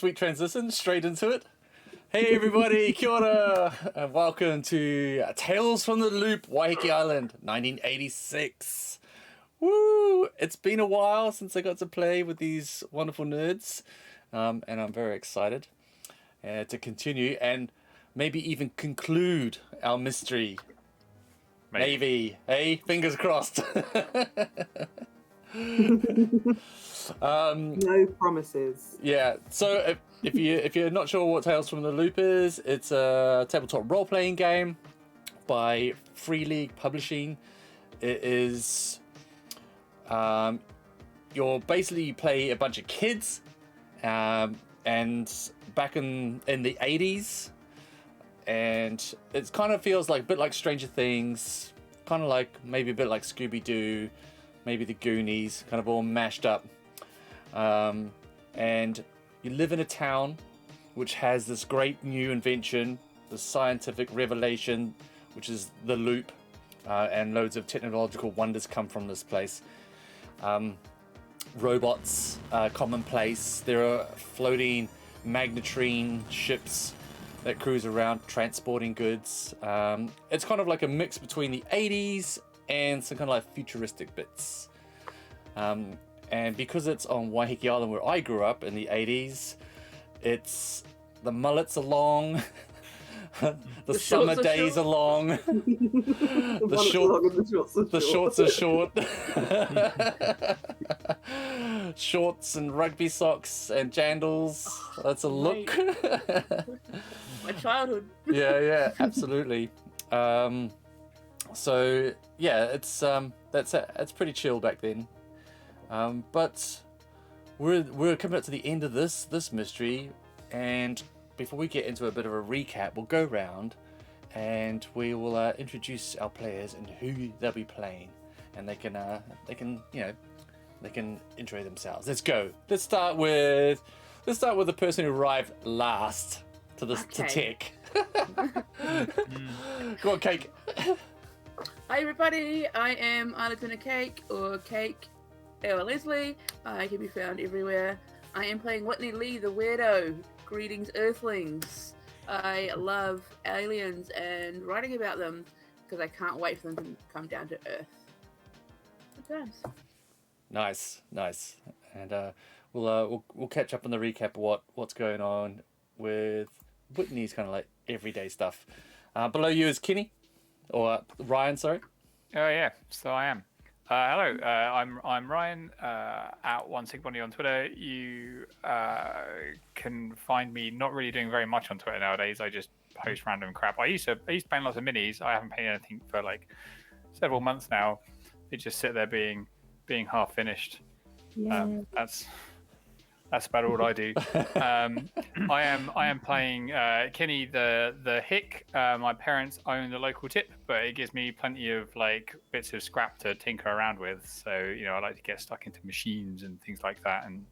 sweet transition, straight into it. Hey everybody, kia ora, and welcome to Tales from the Loop, Waiheke Island, 1986. Woo! It's been a while since I got to play with these wonderful nerds, and I'm very excited to continue and maybe even conclude our mystery. Maybe. Hey, fingers crossed. No promises. Yeah, so if you're not sure what Tales from the Loop is, it's a tabletop role-playing game by Free League Publishing. It is you play a bunch of kids, and back in the 80s, and it kind of feels like a bit like Stranger Things, kind of like maybe a bit like Scooby-Doo, maybe the Goonies, kind of all mashed up. And you live in a town which has this great new invention, the scientific revelation, which is the loop, and loads of technological wonders come from this place. Robots are commonplace. There are floating magnetrine ships that cruise around transporting goods. It's kind of like a mix between the 80s and some kind of like futuristic bits. And because it's on Waiheke Island where I grew up in the 80s, the mullets are long, the summer days are long, the shorts are short, shorts and rugby socks and jandals. That's a look. My childhood. Yeah, absolutely. So yeah, it's pretty chill back then. But we're coming up to the end of this mystery, and before we get into a bit of a recap, we'll go round and we will introduce our players and who they'll be playing, and they can intro themselves. Let's go. Let's start with the person who arrived last to tech. Go on, Cake. Hi everybody, I am Arletuna Cake, or Cake or Leslie. I can be found everywhere. I am playing Whitney Lee, the weirdo. Greetings, Earthlings. I love aliens and writing about them because I can't wait for them to come down to Earth. Good times. Nice. And we'll catch up on the recap of what's going on with Whitney's kind of like everyday stuff. Below you is Kenny, or Ryan, sorry. Oh yeah, so I am. Hello, I'm Ryan, at OneSigBonnie on Twitter. You can find me not really doing very much on Twitter nowadays. I just post random crap. I used to play lots of minis. I haven't played anything for like several months now. They just sit there being half finished. Yeah. That's about all I do. I am playing Kenny the Hick. My parents own the local tip, but it gives me plenty of like bits of scrap to tinker around with. So I like to get stuck into machines and things like that, and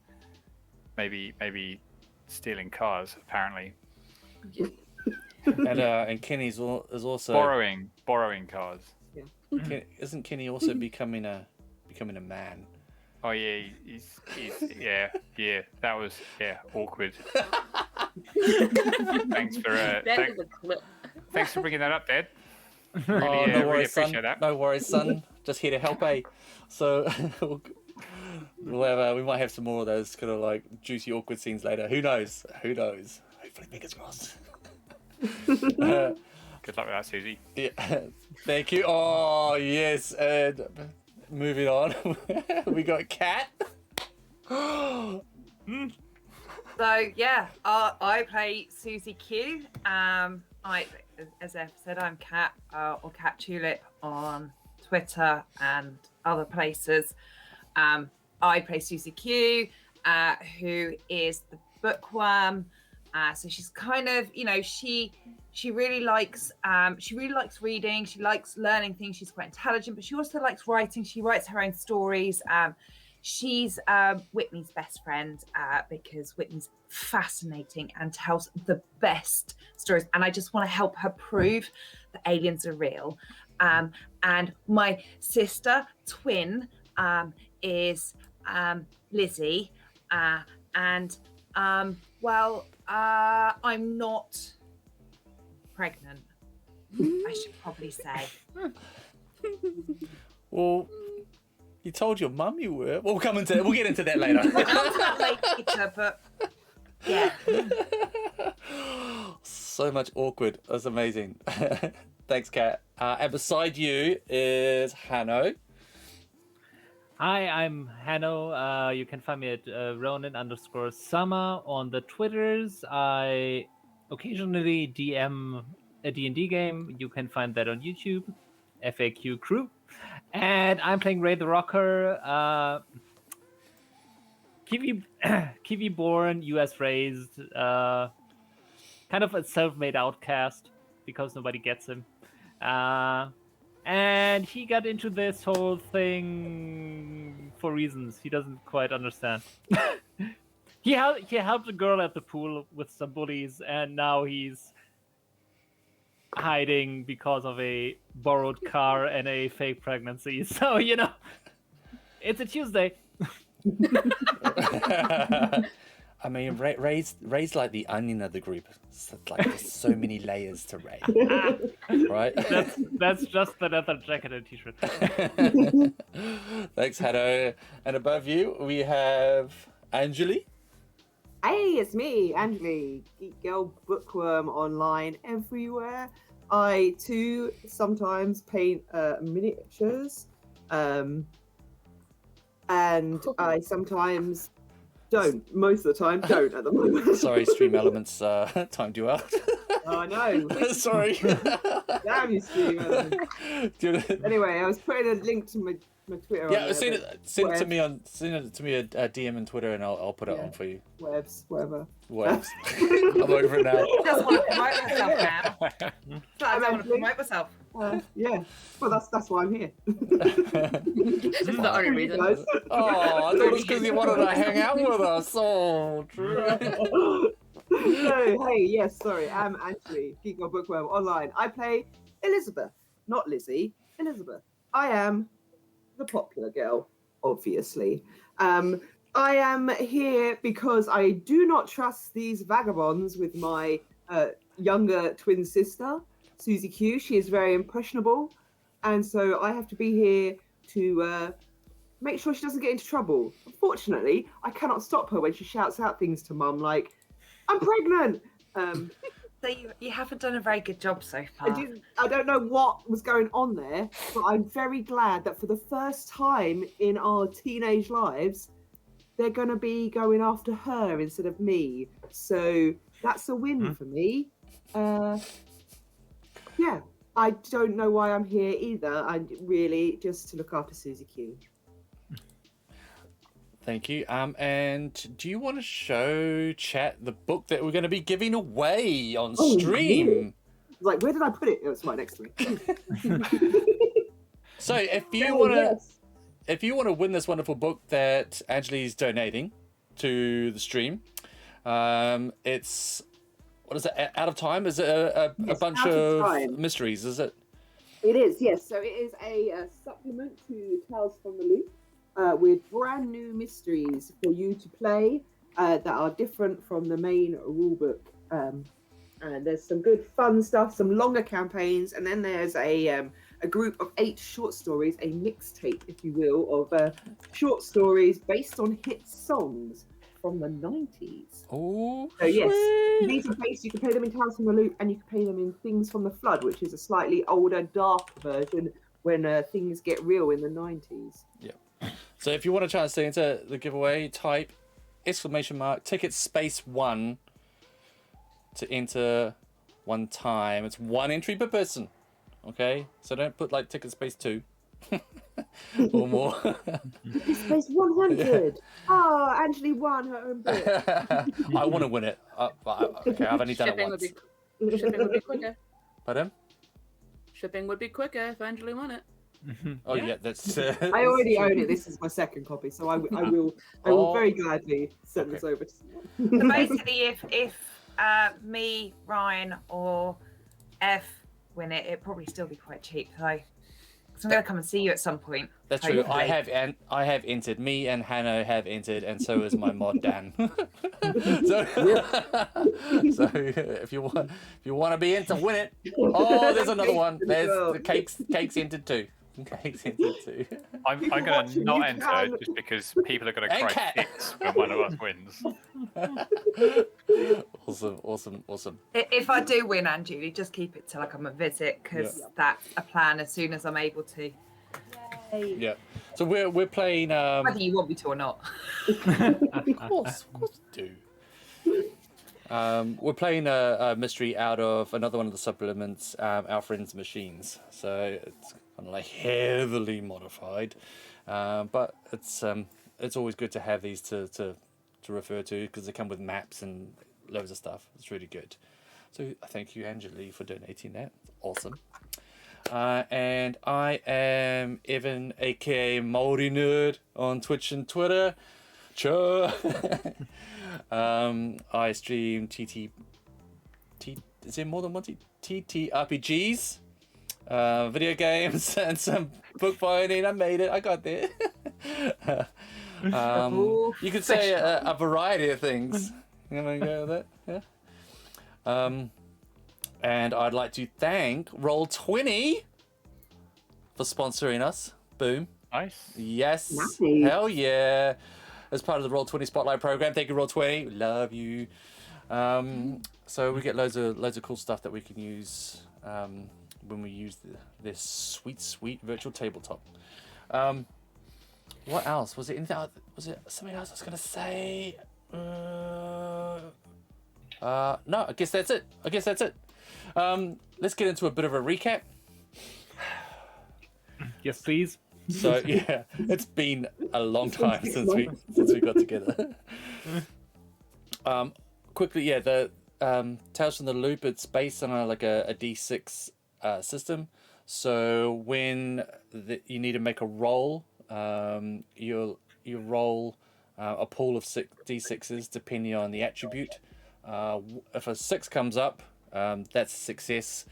maybe stealing cars apparently. And Kenny's is also borrowing cars. Yeah. Isn't Kenny also becoming a man? Oh yeah, he's yeah. That was awkward. Thanks for bringing that up, Dad. Really, no worries, really son. appreciate that. No worries, son. Just here to help, eh? So we might have some more of those kind of like juicy, awkward scenes later. Who knows? Hopefully, fingers crossed. Good luck with that, Susie. Yeah, thank you. Oh yes, and moving on, we got Kat. So yeah, I play Susie Q. As F said, I'm Kat, or Kat Tulip on Twitter and other places. I play Susie Q, who is the bookworm. So she's kind of, she really likes reading. She likes learning things. She's quite intelligent, but she also likes writing. She writes her own stories. She's Whitney's best friend because Whitney's fascinating and tells the best stories. And I just want to help her prove that aliens are real. And my sister twin is Lizzie, and Well, I'm not pregnant. I should probably say. Well, you told your mum you were. We'll get into that later. We'll come to that later, but yeah. So much awkward. That's amazing. Thanks, Kat. And beside you is Hanno. Hi, I'm Hanno. You can find me at Ronin_Summer on the Twitters. I occasionally DM a D&D game. You can find that on YouTube, FAQ Crew. And I'm playing Ray the Rocker. Kiwi born, US raised, kind of a self-made outcast because nobody gets him. And he got into this whole thing for reasons he doesn't quite understand. He helped a girl at the pool with some bullies, and now he's hiding because of a borrowed car and a fake pregnancy. So, it's a Tuesday. I mean, Ray's like the onion of the group. So, like, there's so many layers to Ray, right? That's just the leather jacket and t-shirt. Thanks, Hanno. And above you, we have Anjali. Hey, it's me, Anjali, Geek Girl Bookworm online everywhere. I too sometimes paint miniatures, and I sometimes don't. Most of the time, don't at the moment. Sorry, Stream Elements timed you out. Oh no! Sorry. Damn you, Stream Elements. Anyway, I was putting a link to my Twitter. Yeah, on send there, it to me a DM and Twitter, and I'll put it on for you. Webs, whatever. Webs. I'm over it now. Just want to promote myself now. I want to promote myself. Yeah, well, that's why I'm here. This is the only reason. Guys. Oh, I thought it was because you wanted to hang out with us. Oh, true. No, hey, yes, sorry, I'm Anjali, Geek Girl Bookworm online. I play Elizabeth, not Lizzie, Elizabeth. I am the popular girl, obviously. I am here because I do not trust these vagabonds with my younger twin sister, Susie Q. She is very impressionable, and so I have to be here to make sure she doesn't get into trouble. Unfortunately, I cannot stop her when she shouts out things to Mum like, I'm pregnant! So you haven't done a very good job so far. I don't know what was going on there, but I'm very glad that for the first time in our teenage lives, they're going to be going after her instead of me. So that's a win for me. Yeah, I don't know why I'm here either. I'm really just to look after Susie Q. Thank you. And do you want to show chat the book that we're going to be giving away on stream? Really? Like, where did I put it? Oh, it's right next to me. So if you want to win this wonderful book that Anjali's donating to the stream, it's, what is it, Out of Time? Is it a bunch of mysteries, is it? It is, yes. So it is a supplement to Tales from the Loop with brand new mysteries for you to play that are different from the main rulebook. And there's some good fun stuff, some longer campaigns, and then there's a group of 8 short stories, a mixtape, if you will, of short stories based on hit songs from the 90s. Oh, so yes, these are based, you can play them in Tales from the Loop, and you can play them in Things from the Flood, which is a slightly older, dark version when things get real in the 90s. Yeah. So if you want a chance to enter the giveaway, type !ticket space 1 to enter one time. It's 1 entry per person. Okay? So don't put like ticket space 2 or more. Ticket space 100. Oh, Anjali won her own book. I want to win it. Okay, I've only done it once. Shipping would be quicker. Pardon? Shipping would be quicker if Anjali won it. Oh yeah, that's. I already own it. This is my second copy, so I will very gladly send this over to someone. So basically, if me, Ryan, or F win it, it'd probably still be quite cheap though. 'Cause I'm going to come and see you at some point. That's true. hopefully. I have entered. Me and Hanno have entered, and so is my mod Dan. so, so if you want to be in to win it, oh, there's another one. There's the cakes entered too. Cakes entered too. I'm going watch to it, not you enter can. just because people are going to And cry Cat. six when one of us wins. Awesome. If I do win, Anne Julie, just keep it till I come and visit, because that's a plan as soon as I'm able to. Yeah. So we're playing. Whether you want me to or not. Of course do. We're playing a mystery out of another one of the supplements, Our Friends Machines. So it's kind of like heavily modified, but it's always good to have these to refer to because they come with maps and loads of stuff. It's really good. So thank you, Angeli, for donating that. Awesome. And I am Evan, aka Maori Nerd, on Twitch and Twitter. Sure. I stream is there more than one TTRPGs, video games, and some book binding. I made it. I got there. You could say a variety of things. You want to go with that? Yeah. And I'd like to thank Roll20 for sponsoring us. Boom. Nice. Yes. Nice. Hell yeah. As part of the Roll20 Spotlight program. Thank you, Roll20. We love you. So we get loads of cool stuff that we can use when we use this sweet virtual tabletop. What else? Was it anything? Was it something else I was gonna say? No, I guess that's it. Let's get into a bit of a recap. Yes, please. So yeah, it's been a long time since we got together. Quickly, yeah, the Tales from the Loop. It's based on a D6 system. So when you need to make a roll, you roll a pool of D6s depending on the attribute. If a 6 comes up, that's success,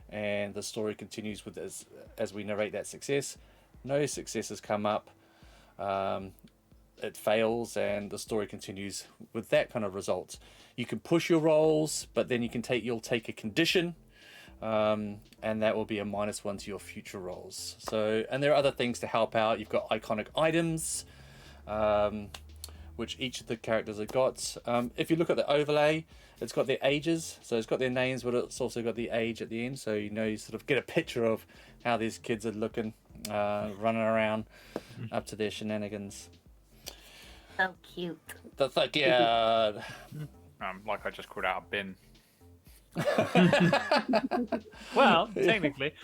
and the story continues with as we narrate that success. No successes come up, it fails, and the story continues with that kind of result. You can push your rolls, but then you'll take a condition, and that will be a -1 to your future rolls. So, and there are other things to help out. You've got iconic items, which each of the characters have got. If you look at the overlay, it's got their ages, so it's got their names, but it's also got the age at the end, so you sort of get a picture of how these kids are looking, running around up to their shenanigans. So cute. That's like, yeah. Like I just called out a bin. Well, technically.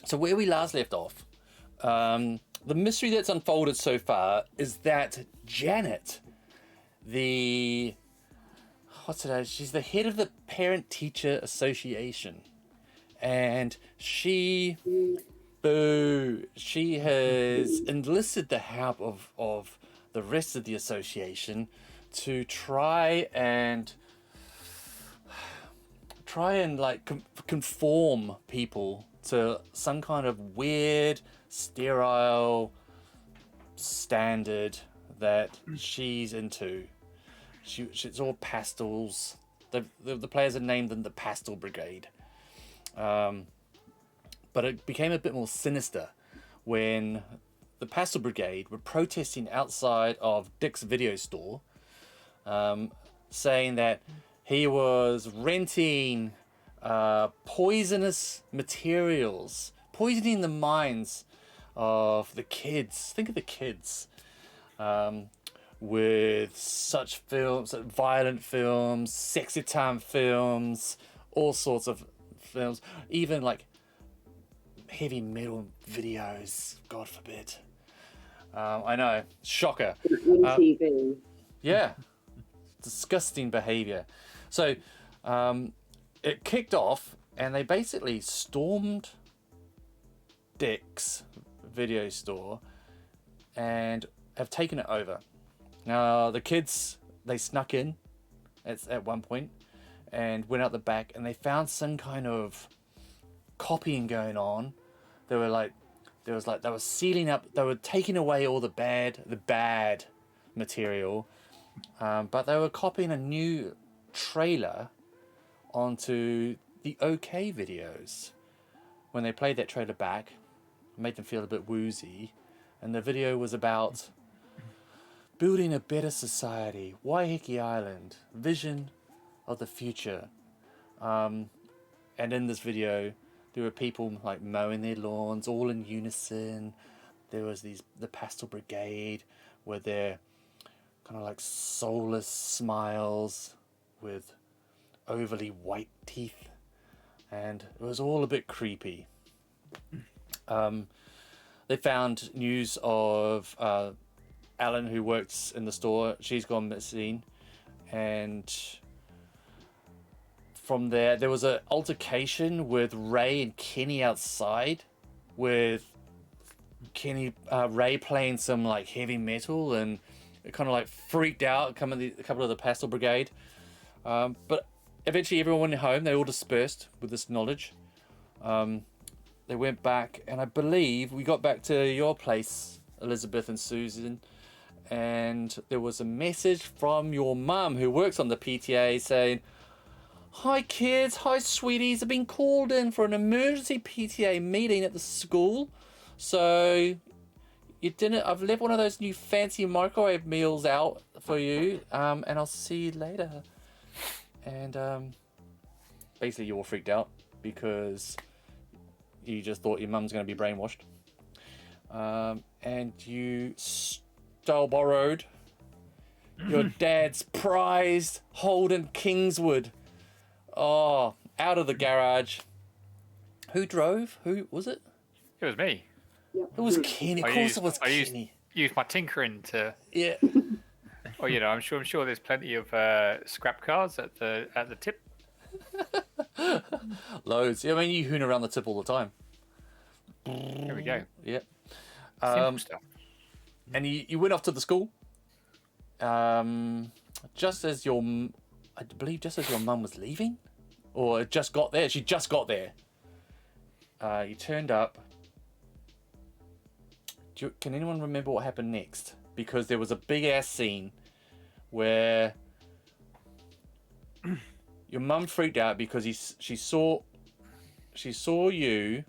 So where we last left off, the mystery that's unfolded so far is that Janet, she's the head of the Parent-Teacher Association, and she has enlisted the help of the rest of the association to try and conform people to some kind of weird, sterile standard that she's into. It's all pastels. The players have named them the Pastel Brigade. But it became a bit more sinister when the Pastel Brigade were protesting outside of Dick's video store, saying that he was renting poisonous materials, poisoning the minds of the kids. Think of the kids. With such films, violent films, sexy time films, all sorts of films, even like heavy metal videos, God forbid. I know, shocker. TV. Yeah, disgusting behavior. So it kicked off, and they basically stormed Dick's video store and have taken it over. Now the kids, they snuck in at one point and went out the back, and they found some kind of copying going on they were sealing up. They were taking away all the bad material, but they were copying a new trailer onto the OK videos. When they played that trailer back, it made them feel a bit woozy, and the video was about building a better society, Waiheke Island, vision of the future. And in this video, there were people like mowing their lawns all in unison. There was the Pastel Brigade with their kind of like soulless smiles with overly white teeth, and it was all a bit creepy. They found news of Alan, who works in the store. She's gone missing, and from there was an altercation with Ray and Kenny outside, with Ray playing some like heavy metal, and it kind of like freaked out a couple of the Pastel Brigade. But eventually everyone went home. They all dispersed with this knowledge. They went back, and I believe we got back to your place, Elizabeth and Susan, and there was a message from your mum, who works on the PTA, saying, "Hi kids, hi sweeties, I've been called in for an emergency PTA meeting at the school. So I've left one of those new fancy microwave meals out for you, and I'll see you later." And basically you all freaked out because you just thought your mum's going to be brainwashed. And you borrowed your dad's prized Holden Kingswood. Oh, out of the garage. Who drove? Who was it? It was me. It was Kenny. Of course it was Kenny. Used my tinkering to. Yeah. Well, I'm sure there's plenty of scrap cars at the tip. Loads. I mean, you hoon around the tip all the time. Here we go. Yep. Simple stuff. And you went off to the school. Just as your mum was leaving, or just got there. She just got there. You turned up. Can anyone remember what happened next? Because there was a big ass scene where your mum freaked out because she saw you.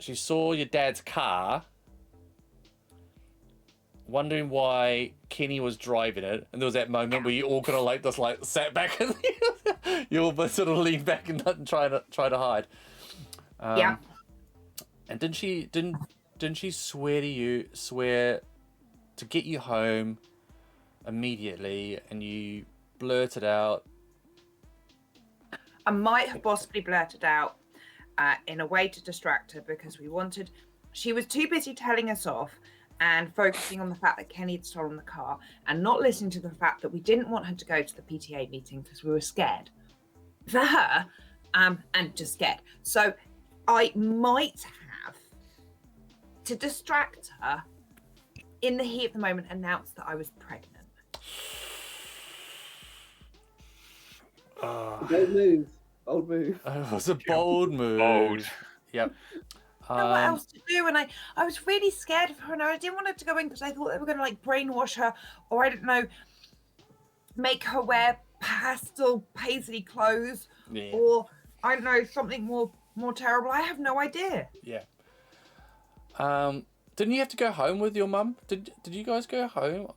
She saw your dad's car, wondering why Kenny was driving it, and there was that moment where you all kind of like just like sat back and you all sort of leaned back and try to hide. Yeah. And didn't she swear to get you home immediately, and you blurted out? I might have possibly blurted out in a way to distract her, because she was too busy telling us off and focusing on the fact that Kenny had stolen the car, and not listening to the fact that we didn't want her to go to the PTA meeting because we were scared for her, and just scared. So I might have, to distract her, in the heat of the moment, announced that I was pregnant. Bold move. Bold move. It was a bold move. Bold. Yep. I don't know what else to do, and I was really scared of her, and I didn't want her to go in because I thought they were going to like brainwash her, or I don't know, make her wear pastel paisley clothes, Yeah. or I don't know, something more terrible. I have no idea. Yeah. Didn't you have to go home with your mum? Did you guys go home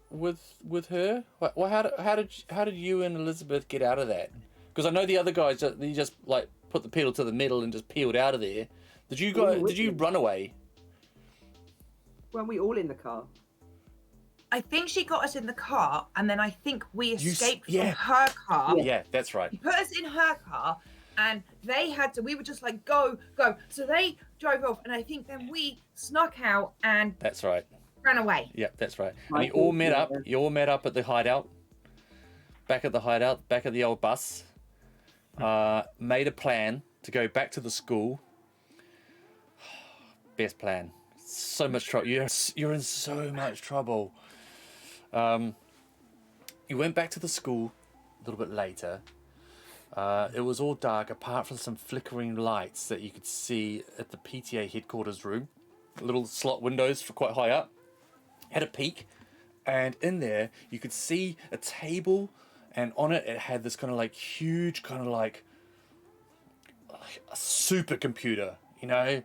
with her? Well, how did you and Elizabeth get out of that? Because I know the other guys, they just like put the pedal to the metal and just peeled out of there. Did you run away? Weren't we all in the car? I think she got us in the car, and then I think we escaped yeah. from her car. Yeah, that's right. She put us in her car, and we were just like, go. So they drove off, and I think then we snuck out and That's right. ran away. Yeah, that's right. And you all met up. You all met up at the hideout. Back at the old bus. Made a plan to go back to the school. Best plan. So much trouble. You're in so much trouble. You went back to the school a little bit later, It was all dark apart from some flickering lights that you could see at the PTA headquarters room. Little slot windows for quite high up. Had a peek, and in there you could see a table, and on it had this kind of like huge kind of like a supercomputer, you know.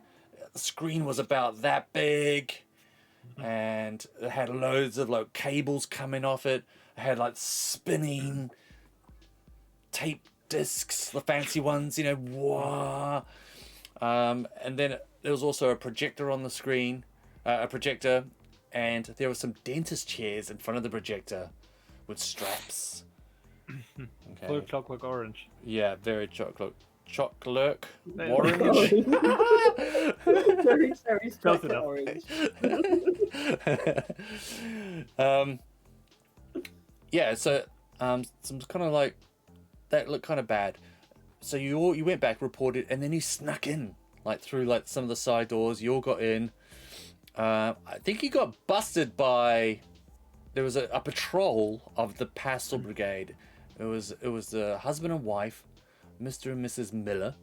The screen was about that big, and it had loads of like cables coming off it. It had like spinning tape discs, the fancy ones, you know. Wah. And then there was also a projector on the screen, and there were some dentist chairs in front of the projector with straps. Okay. Full Clockwork Orange. Yeah, very chocolate There- orange. Very, very Close chocolate enough. orange. Yeah, so some kind of like that looked kind of bad. So you went back, reported, and then you snuck in like through like some of the side doors. You all got in. I think you got busted by. There was a patrol of the Pastel Brigade. It was the husband and wife, Mr. and Mrs. Miller,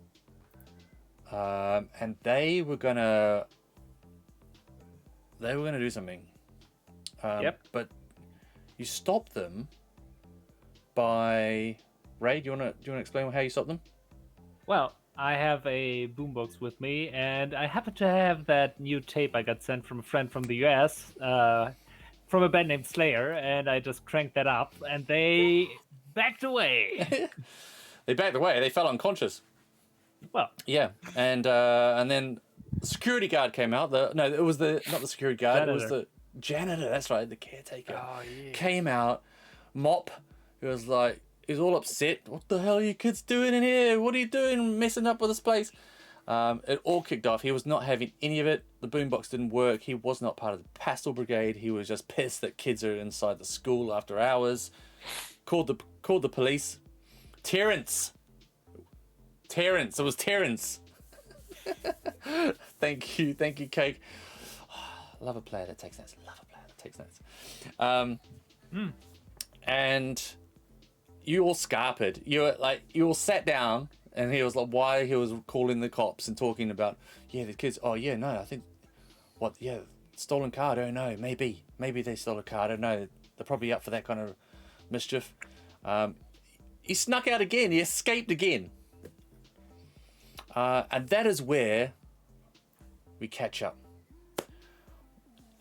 and they were gonna do something. Yep. But you stopped them by Ray. Do you wanna explain how you stopped them? Well, I have a boombox with me, and I happen to have that new tape I got sent from a friend from the US, from a band named Slayer, and I just cranked that up, and they backed away. They backed away. They fell unconscious. Well, Yeah, and then the security guard came out. Not the security guard. It was Janitor. the janitor. That's right, the caretaker. Oh yeah. Came out, mop. He was like, he's all upset. What the hell are you kids doing in here? What are you doing, messing up with this place? It all kicked off. He was not having any of it. The boombox didn't work. He was not part of the Pastel Brigade. He was just pissed that kids are inside the school after hours. Called the police. Terrence. It was Terrence. Thank you, Cake. Love a player that takes notes. And you all scarpered. You all sat down, and he was like, why he was calling the cops and talking about, yeah, the kids. Oh yeah, no, I think, what? Yeah, stolen car. I don't know. Maybe they stole a car. I don't know. They're probably up for that kind of mischief. He snuck out again. He escaped again. And that is where we catch up.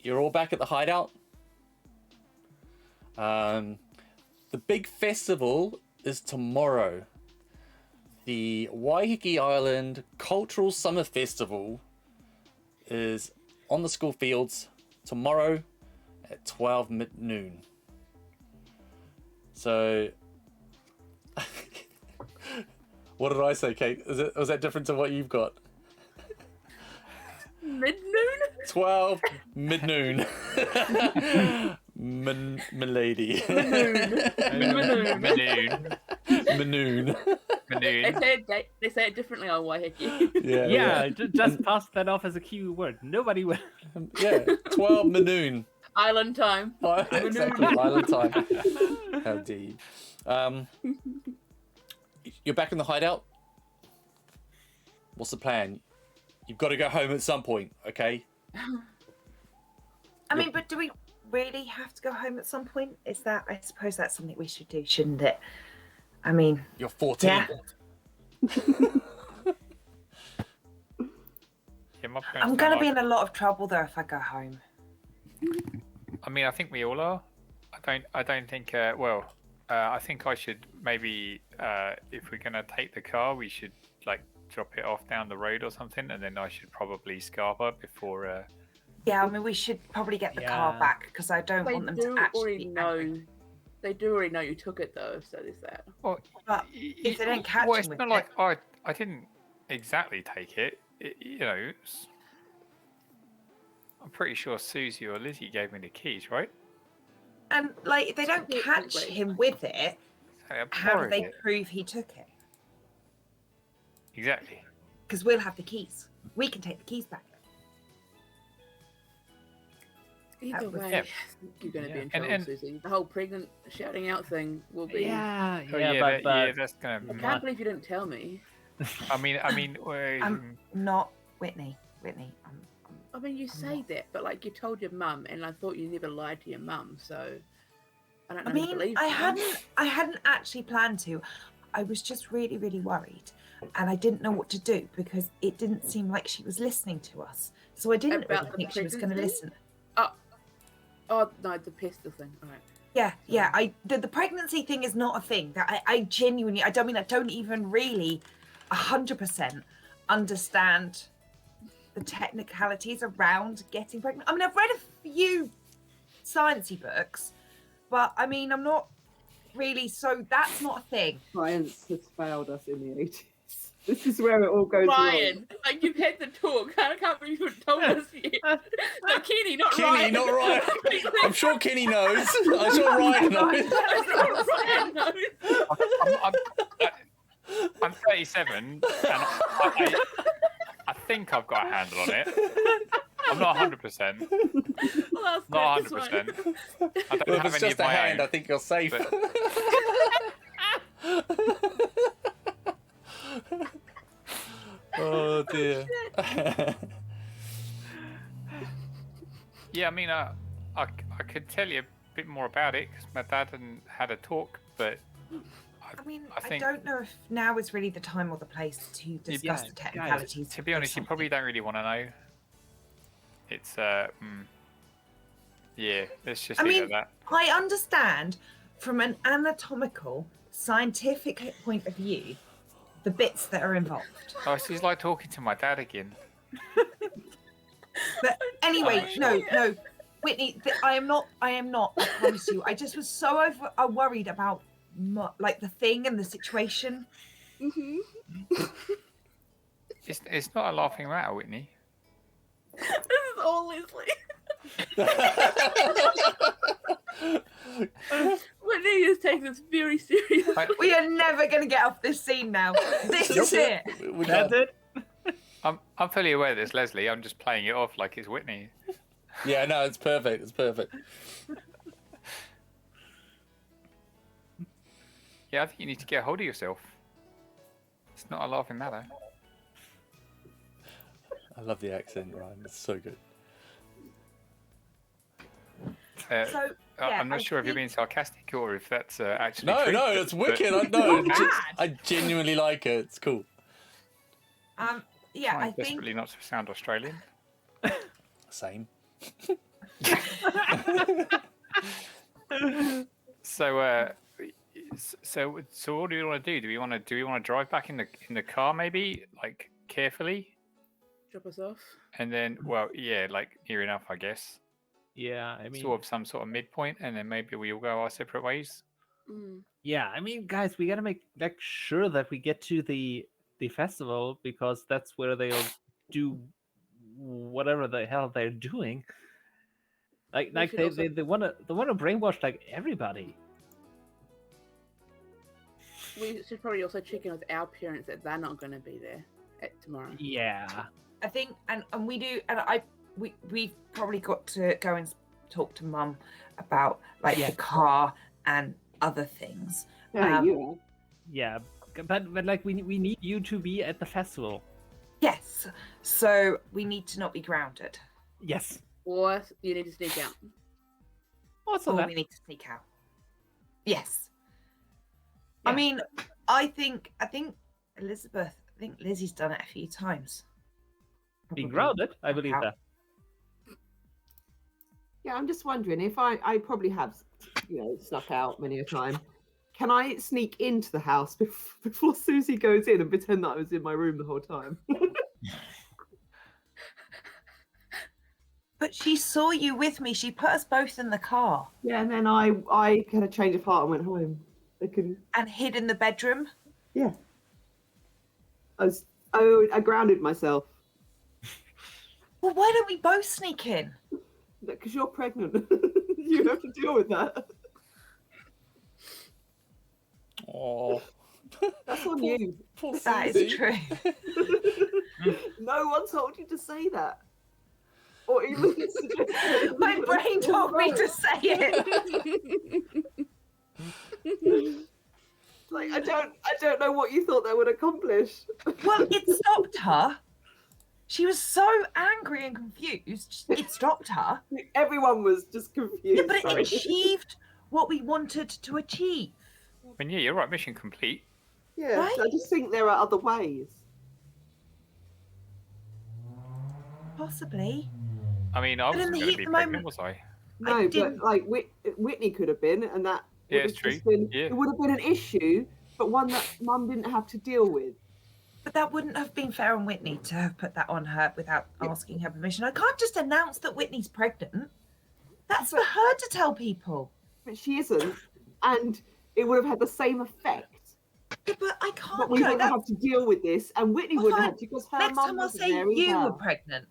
You're all back at the hideout. The big festival is tomorrow. The Waiheke Island Cultural Summer Festival is on the school fields tomorrow at 12 noon. So, what did I say, Kate? Was that different to what you've got? Mid-noon? 12 mid-noon. Milady. Mid-noon. Manoon. They say it differently on Waiheke. yeah, just pass that off as a key word. Nobody will. Yeah, 12 manoon. Island time. Exactly, island time. How dare you. You're back in the hideout. What's the plan? You've got to go home at some point, okay? I mean, but do we really have to go home at some point? I suppose that's something we should do, shouldn't it? I mean, You're 14. yeah. Yeah, my parents I'm don't going to like- be in a lot of trouble though if I go home. I mean, I think we all are. I don't think. I think I should maybe, if we're gonna take the car, we should like drop it off down the road or something, and then I should probably scarp up before. Yeah, I mean, we should probably get the car Yeah. back because I don't They want them do to actually already be know. angry. They do already know you took it though, so there's that. Well, But if they don't catch well, him it's with not it- like I didn't exactly take it. You know, I'm pretty sure Susie or Lizzie gave me the keys, right? And like, if they don't Yeah, catch right. him with it, So I how do borrowed they it. prove he took it? Exactly. Because we'll have the keys. We can take the keys back. Either way, Yeah. you're going to be in And- trouble, Susie. The whole pregnant shouting out thing will be. Yeah, Oh, yeah, but that's gonna. I can't believe you didn't tell me. I mean, Not Whitney. I mean, you say that, but like you told your mum, and I thought you never lied to your mum, so I don't know. I who mean, believes I you. hadn't actually planned to. I was just really, really worried, and I didn't know what to do because it didn't seem like she was listening to us. So I didn't About really the think she was going to pregnancy? listen. Oh no, the pistol thing. All right. Yeah. The pregnancy thing is not a thing that I genuinely. I don't even really 100% understand the technicalities around getting pregnant. I mean, I've read a few sciencey books, but I mean, I'm not really. So that's not a thing. Science has failed us in the 80s. This is where it all goes wrong. Ryan, like you've had the talk. I can't believe you haven't told us yet. No, Kenny, not Kenny, Ryan. not Ryan. I'm sure Kenny knows. I'm sure Ryan knows. Ryan knows. I'm 37, and I think I've got a handle on it. I'm not 100%. Well, that's Not this one. 100%. I don't Well, if have it's any just of a my hand, own. I think you're safe. but- Oh dear. Yeah, I mean, I could tell you a bit more about it because my dad had a talk, but I mean, I I think- don't know if now is really the time or the place to discuss the technicalities. to be of honest, you probably something. don't really want to know. It's yeah, let's just I leave it mean, at that. I understand from an anatomical, scientific point of view the bits that are involved. Oh, this is like talking to my dad again. But anyway, Oh, no, Whitney, I am not. I promise you. I just was so worried about like the thing and the situation. It's not a laughing matter, Whitney. This is all Leslie. Whitney is taking this very seriously. We are never going to get off this scene now. This is it. We that's can't- it. I'm fully aware that it's Leslie. I'm just playing it off like it's Whitney. Yeah, no, it's perfect. It's perfect. Yeah, I think you need to get a hold of yourself. It's not a laughing matter. I love the accent, Ryan. It's so good. So yeah, I'm not I sure if you're think- being sarcastic or if that's actually No, true, no, but- it's but- wicked. I know. Not I genuinely like it. It's cool. Yeah, Trying I think desperately not to sound Australian. Same. So, so what do we want to do? Do we want to drive back in the car maybe, like carefully, Drop us off. and then well, yeah, like near enough, I guess, Yeah, I mean, sort of some sort of midpoint, and then maybe we all go our separate ways. Mm. yeah, I mean, guys, we gotta make sure that we get to the festival because that's where they'll do whatever the hell they're doing. Like We should also- they wanna brainwash like everybody. We should probably also check in with our parents that they're not going to be there tomorrow. Yeah, I think, and we do, and we've probably got to go and talk to Mum about like Yeah. the car and other things. Yeah, Um, you are. yeah, but like we need you to be at the festival. Yes, so we need to not be grounded, Yes, Or you need to sneak out. also or that. we need to sneak out. Yes. I Yeah. mean, I think Elizabeth. I think Lizzie's done it a few times. Being Probably. grounded, I believe out. that. Yeah, I'm just wondering if I probably have, snuck out many a time. Can I sneak into the house before Susie goes in and pretend that I was in my room the whole time? But she saw you with me. She put us both in the car Yeah, and then I had a change of heart and went home. and hid in the bedroom. Yeah. I grounded myself Well, why don't we both sneak in? because you're pregnant. You have to deal with that. Oh, That's on you. poor That Susie. is true. No one told you to say that. or even suggest My brain told me to say it. Like, I don't know what you thought that would accomplish. Well, it stopped her. She was so angry and confused. It stopped her. Everyone was just confused. Yeah, but it sorry. achieved what we wanted to achieve. I mean, yeah, you're right. Mission complete. Yeah, Right? I just think there are other ways. Possibly. I mean, I But in wasn't the going heat to be of the pregnant, moment- was I? No, but didn't- like Whitney could have been, and that Yeah, would it's have true. just been, Yeah. it would have been an issue, but one that Mum didn't have to deal with. But that wouldn't have been fair on Whitney to have put that on her without asking her permission. I can't just announce that Whitney's pregnant. That's for her to tell people. But she isn't, and it would have had the same effect. Yeah, but I can't. But we wouldn't have to deal with this, and Whitney Well, wouldn't fine. have to, because her Next mum time I'll was say there as you were well. pregnant.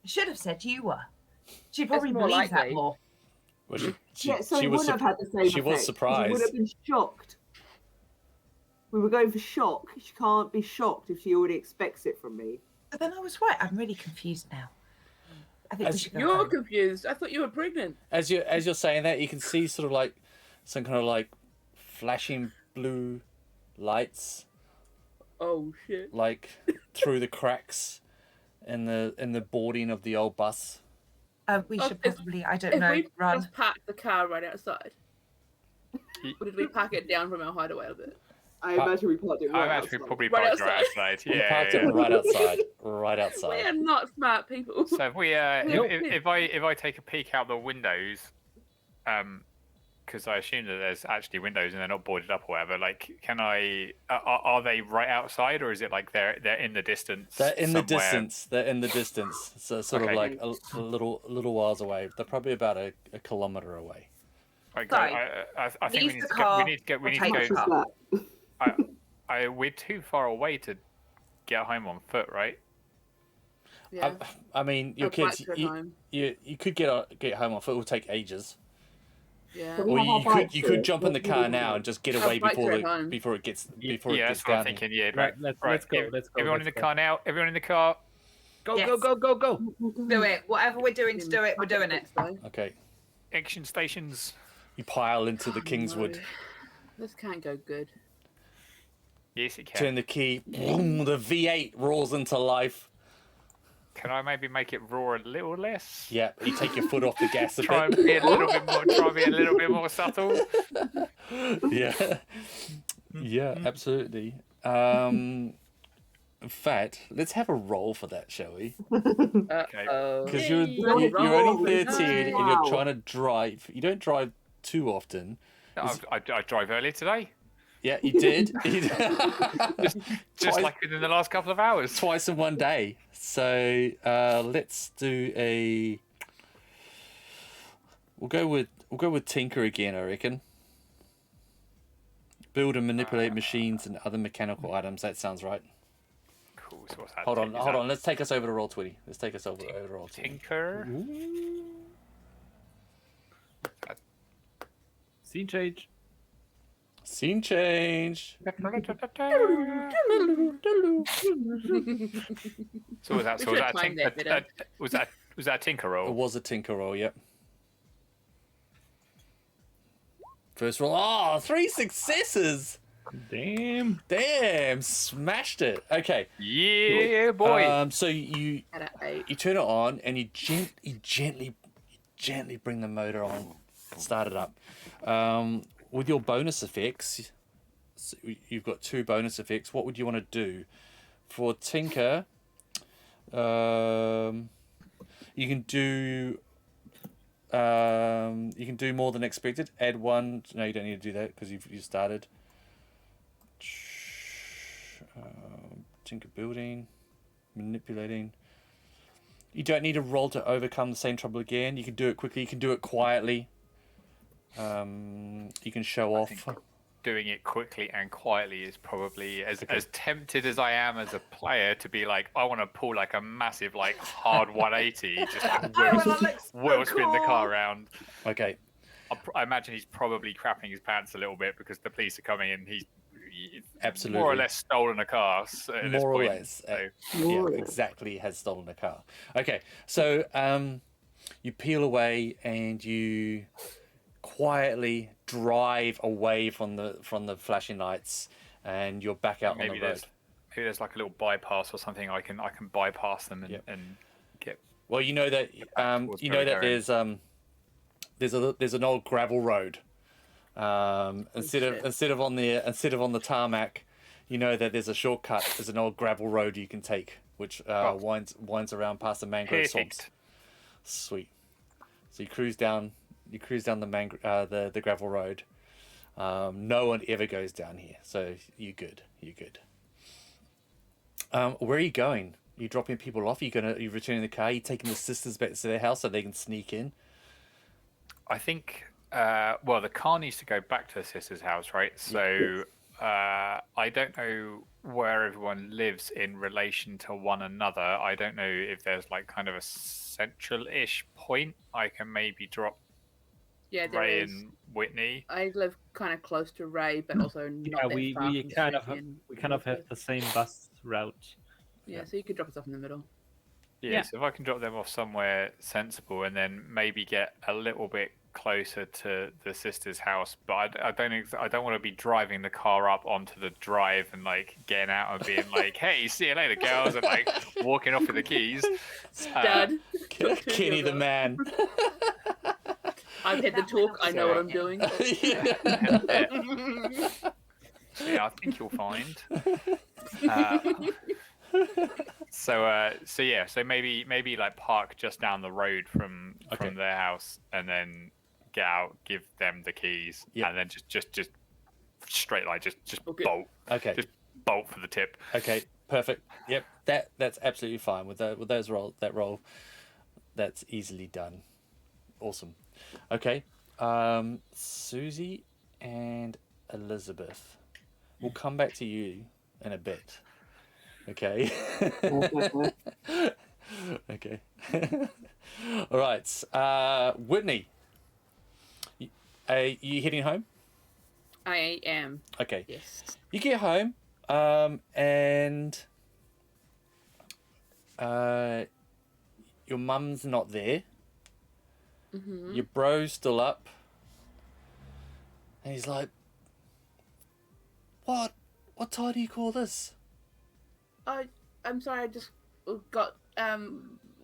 I should have said you were. She'd probably more believe that likely. more. Well, Yeah, so she it was wouldn't have had the same she effect. was 'cause She surprised. would have been shocked. We were going for shock. She can't be shocked if she already expects it from me. But then I was right. I'm really confused now. I think we As- should go You're home. confused. I thought you were pregnant. As you're saying that, you can see sort of like some kind of like flashing blue lights Oh shit. like through the cracks in the boarding of the old bus. We Oh, should if- probably, I don't If know, we run. just parked the car right outside, Ye- or did we park it down from our hideaway a bit? I imagine we parked it I right imagine we outside. probably Right parked right outside. outside. We Yeah, parked yeah. it right outside, right We outside. are not smart people. So if we, Nope. if I take a peek out the windows, because I assume that there's actually windows and they're not boarded up or whatever. Like, can I? Are they right outside, or is it like they're in the distance? They're in the somewhere? distance. They're in the distance. So sort of Okay. like a little whiles away. They're probably about a kilometer away. Like, Sorry. I think Leave we need the to car go. We need to go. We or need take to the go. car. What's that? We're too far away to get home on foot, right? Yeah. I mean, your Our kids. bikes are You, home. you could get home on foot. It will take ages. Yeah. But we Or have our you could bikes you here. could jump in the Let's car move now on. and just get Our away bikes before are at home. before it gets Yeah, gets that's what I'm down. thinking. Yeah, Right, let's go. Let's go. Everyone in the car now. Everyone in the car. Go, Yes. go, go, go, go. Do it. Whatever we're doing to do it, we're doing it. Okay, Action stations. you pile into the Kingswood. No. This can't go good. Yes, it can. Turn the key. Boom, the V8 roars into life. Can I maybe make it roar a little less? Yeah, you take your foot off the gas a Try and bit. be a little bit more. Try and be a little bit more subtle. Yeah, yeah, absolutely. In fact, let's have a roll for that, shall we? Uh-oh. Because Yay, you're roll, only 13 and wow. you're trying to drive. You don't drive too often. I drive earlier today, Yeah, you did. You did. just Twice- like within the last couple of hours. Twice in one day. So let's do a. We'll go with Tinker again, I reckon. Build and manipulate machines and other mechanical items. That sounds right. Cool. So what's that? Hold on, Is hold that on. Let's take us over to roll 20. Let's take us over to roll 20. Tinker. Scene change. Scene change. So was that? So We was that? should've timed it better. Was that a Tinker It roll? was a Tinker roll, yep. First roll. Oh, 3 successes. Damn. Damn, smashed it. Okay. Yeah, boy. So you At an 8. you turn it on and you gently bring the motor on, start it up. With your bonus effects, so you've got 2 bonus effects. What would you want to do? For Tinker, you can do more than expected. Add 1. No, you don't need to do that because you started. Tinker building, manipulating. You don't need a roll to overcome the same trouble again. You can do it quickly. You can do it quietly. You can show off. Doing it quickly and quietly is probably as tempted as I am as a player to be like, I want to pull like a massive like hard 180, just like whirl spin the car around. Okay. I imagine he's probably crapping his pants a little bit because the police are coming and he's Absolutely. more or less stolen a car at this More or point. less. So, More or Yeah, less. exactly. Has stolen a car. Okay, so you peel away and you quietly drive away from the flashing lights, and you're back out on maybe the road. there's like a little bypass or something. I can bypass them and, Yep. and get. Well, you know that towards you where know we're that going. there's an old gravel road. Instead shit. of on the tarmac, you know that there's a shortcut. There's an old gravel road you can take, which winds around past the mangrove swamps. Perfect. Sweet. So you cruise down the gravel road. No one ever goes down here, so you're good. Where are you going? Are you dropping people off? Are you returning the car? Are you taking the sisters back to their house so they can sneak in? I think. Well, the car needs to go back to the sister's house, right? So I don't know where everyone lives in relation to one another. I don't know if there's like kind of a central-ish point I can maybe drop Yeah, there Ray is. and Whitney. I live kind of close to Ray, but also not Yeah, that we far we from kind of Susie have, and we kind of have Elizabeth. the same bus route. Yeah, so you could drop us off in the middle. Yeah, so if I can drop them off somewhere sensible and then maybe get a little bit closer to the sister's house, but I don't want to be driving the car up onto the drive and like getting out and being like, "Hey, see you later, girls," and like walking off with the keys. Dad, Kenny the man. I've had the talk. I know what I'm doing. Yeah, I think you'll find. So maybe like park just down the road from their house, and then get out, give them the keys, Yep. and then just straight like just Okay. bolt, Okay. just bolt for the tip. Okay. Perfect. Yep. That's absolutely fine with that roll. That's easily done. Awesome. Okay. Susie and Elizabeth. We'll come back to you in a bit. Okay. Okay. All right. Whitney. Are you heading home? I am. Okay. Yes. You get home, and your mum's not there. Mm-hmm. Your bro's still up, and he's like, "What? What tie do you call this?" I'm sorry. I just got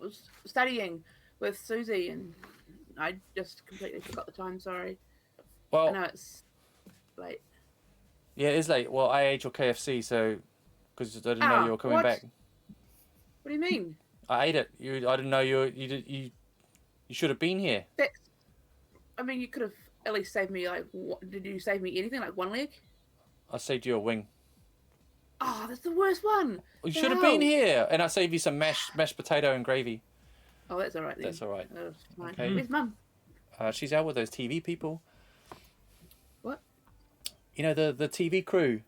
was studying with Susie, and I just completely forgot the time. Sorry. I Well, know it's late. yeah, it is late. Well, I ate your KFC, so because I didn't know Ah, you were coming what? back. What do you mean? I ate it. I didn't know you should have been here. That's. I mean, you could have at least saved me. Like, did you save me anything? Like one leg? I saved you a wing. Oh, that's the worst one. You The should have been hell? here, and I saved you some mashed potato and gravy. Oh, that's all right then. That's all right. That was fine. Okay. Where's Mum? She's out with those TV people. What? You know the TV crew.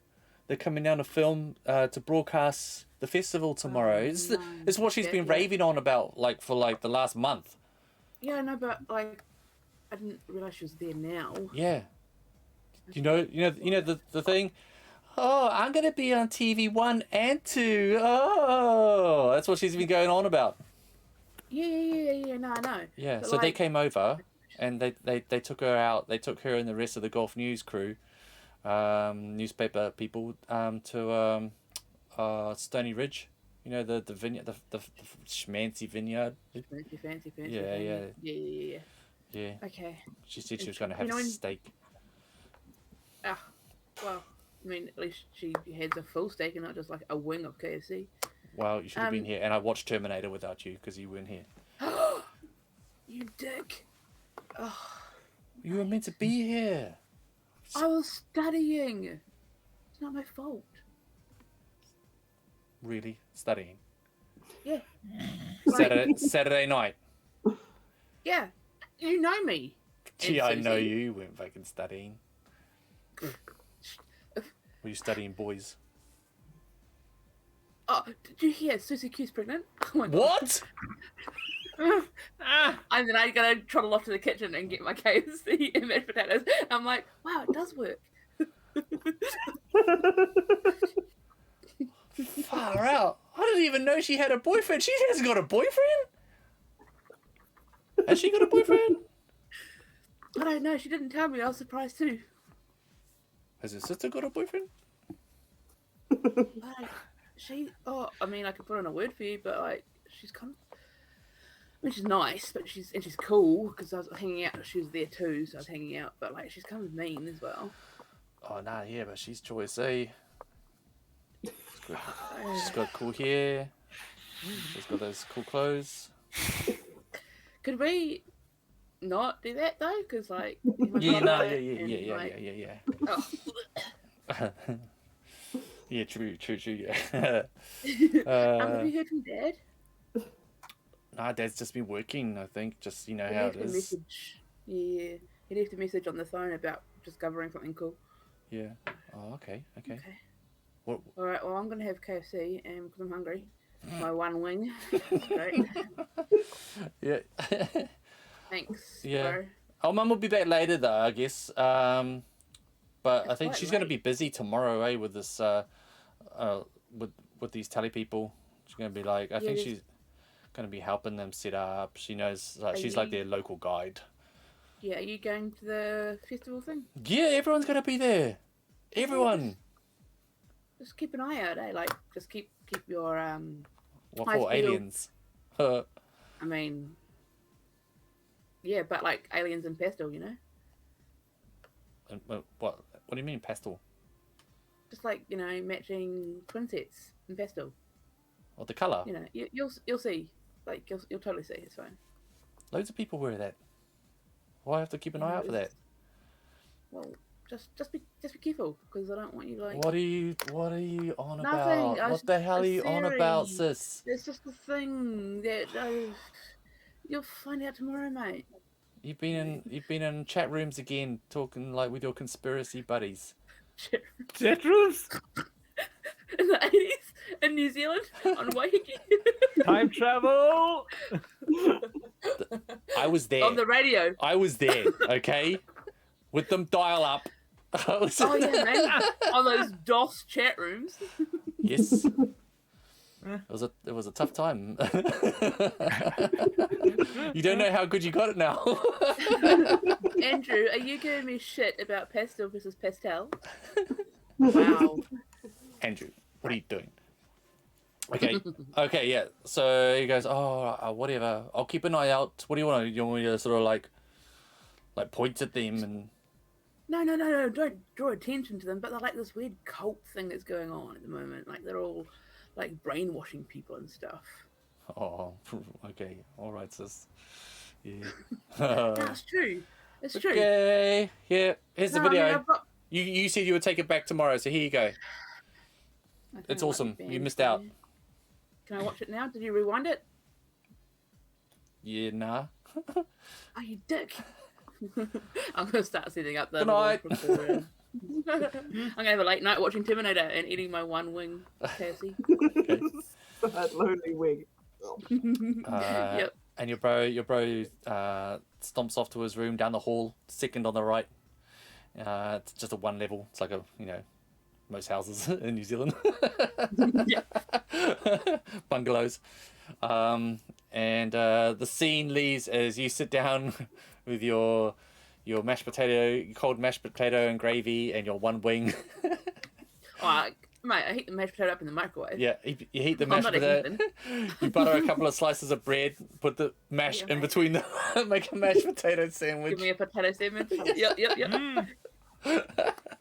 They're coming down to film to broadcast the festival tomorrow. It's no. it's what she's Yeah, been yeah. raving on about for the last month. Yeah, no, but like, I didn't realize she was there now. Yeah. You know the thing. Oh, I'm gonna be on TV 1 and 2. Oh, that's what she's been going on about. Yeah. No, I know. Yeah. But, So they like- came over, and they took her out. They took her and the rest of the Golf News crew, newspaper people, to Stony Ridge. You know the vineyard, the schmancy vineyard. Fancy. Yeah. Yeah. Yeah. Okay. She said she was It's- going to have you know when- steak. Ah, well, I mean, at least she had a full steak and not just like a wing of KFC. Well, you should have been Um, here, and I watched Terminator without you because you weren't here. You dick. Oh, You were meant to be here. I was studying. It's not my fault. Really studying. Yeah. Saturday night. Yeah. You know me. Gee, And I know Susie. you weren't fucking studying. Were you studying boys? Oh, did you hear Susie Q's pregnant? Oh my god. What? And then I gotta trottle off to the kitchen and get my KFC and mashed potatoes. I'm like, wow, it does work. Far out. I didn't even know she had a boyfriend. She hasn't got a boyfriend? Has she got a boyfriend? I don't know. She didn't tell me. I was surprised too. Has her sister got a boyfriend? Like, I mean, I could put on a word for you, but like, she's kind of. I mean, she's nice, but she's cool because I was hanging out. She was there too, so I was hanging out. But like, she's kind of mean as well. Oh, nah, yeah, but she's choice, eh? She's got cool hair. She's got those cool clothes. Could we not do that though? Because like, Yeah, no, like, yeah. Oh. Yeah, true, yeah. Have you heard from Dad? Nah, Dad's just been working, I think. Just, you know He how left it a is. message. Yeah, he left a message on the phone about discovering something cool. Yeah. Oh, okay. Okay. What? All right. Well, I'm gonna have KFC, and because I'm hungry, my one wing. That's great. Yeah. Thanks. Yeah. Bro. Oh, Mum will be back later, though, I guess. But I It's think quite she's going to late. be busy tomorrow, eh, with this, with these tele people. She's going to be like, I think there's- she's going to be helping them set up. She knows, like, Are she's like you- their local guide. Yeah. Are you going to the festival thing? Yeah, everyone's going to be there. Everyone. Just keep an eye out, eh? Like, just keep your What I for? feel- Aliens. I mean, yeah, but like aliens and pastel, you know. And, what do you mean pastel? Just like, you know, matching twin sets in pastel. Or the colour? You know, you'll see. Like you'll totally see. It's fine. Loads of people wear that. Why have to keep an eye out for that? Well, just be careful because I don't want you like. What are you on Nothing, about? I was What the hell a are you on about, theory. sis? It's just the thing that you'll find out tomorrow, mate. You've been in chat rooms again, talking like with your conspiracy buddies. Jet rooms? In the 80s in New Zealand on Waiheke Time travel? I was there. on the radio. I was there. Okay, with them dial up. I was Oh yeah, man. On those DOS chat rooms. Yes. It was a tough time. You don't know how good you got it now. Andrew, are you giving me shit about pastel versus pastel? Wow. Andrew, what are you doing? Okay, yeah. So he goes, oh, whatever. I'll keep an eye out. What do you want? You want me to sort of like point at them and? No. Don't draw attention to them. But they're like this weird cult thing that's going on at the moment. Like they're all like brainwashing people and stuff. Oh, okay. All right, sis. Yeah. That's true. It's true. Okay. Yeah. Here's the No, I mean, video. I've got- You said you would take it back tomorrow, so here you go. I think It's I might awesome. be You banned missed out. there. Can I watch it now? Did you rewind it? Yeah, nah. Oh, you dick. I'm gonna start setting up the. Good night. recording. I'm gonna have a late night watching Terminator and eating my one wing KFC. That lonely wing. Yep. And your bro stomps off to his room down the hall, second on the right. It's just a one level. It's like most houses in New Zealand. Yeah. Bungalows. And the scene leaves as you sit down with your mashed potato, cold mashed potato and gravy, and your one wing. Oh, mate, I heat the mashed potato up in the microwave. Yeah, you heat the I'm mashed not a potato. You butter a couple of slices of bread, put the mash Yeah, in mate. between them, make a mashed potato Give sandwich. me a potato sandwich. Yep.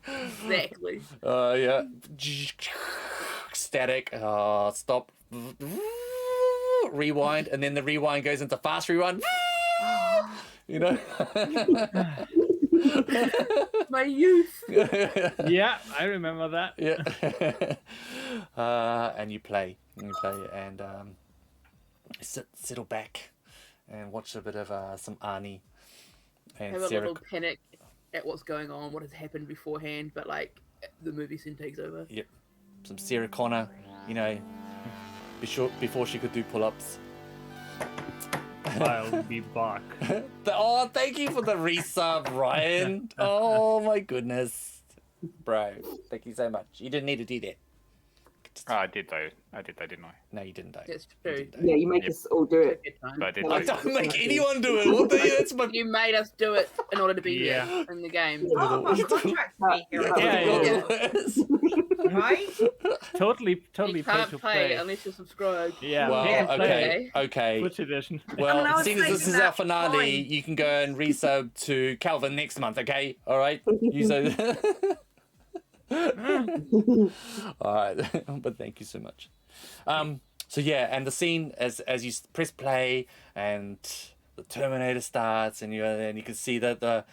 Exactly. Yeah. Static. Stop. Rewind, and then the rewind goes into fast rewind. You know. My youth. Yeah, I remember that. Yeah. And you play, and settle back, and watch a bit of some Arnie and Have a Sarah. little panic at what's going on, what has happened beforehand, but like the movie scene takes over. Yep. Some Sarah Connor, you know, before she could do pull-ups. I'll be back. Oh, thank you for the resub, Ryan. Oh my goodness. Bro, thank you so much. You didn't need to do that. Oh, I did though. I did though, didn't I? No, you didn't, though. It's You true. didn't, though. Yeah, you make Yep. us all do it. Good time. But I did. I though. don't make anyone do it. What the That's my... You made us do it in order to be Yeah. here in the game. Oh, I've got a contract to be here. Yeah, Right? Totally You pay can't to play play. unless you're subscribed. Yeah, Well, pay to play. okay. Twitch edition. I Well, was seeing as this thinking is our that's finale, fine. you can go and resub to Calvin next month, okay? All right? You so... All right. But thank you so much. So yeah, and the scene as you press play and the Terminator starts, and you can see that the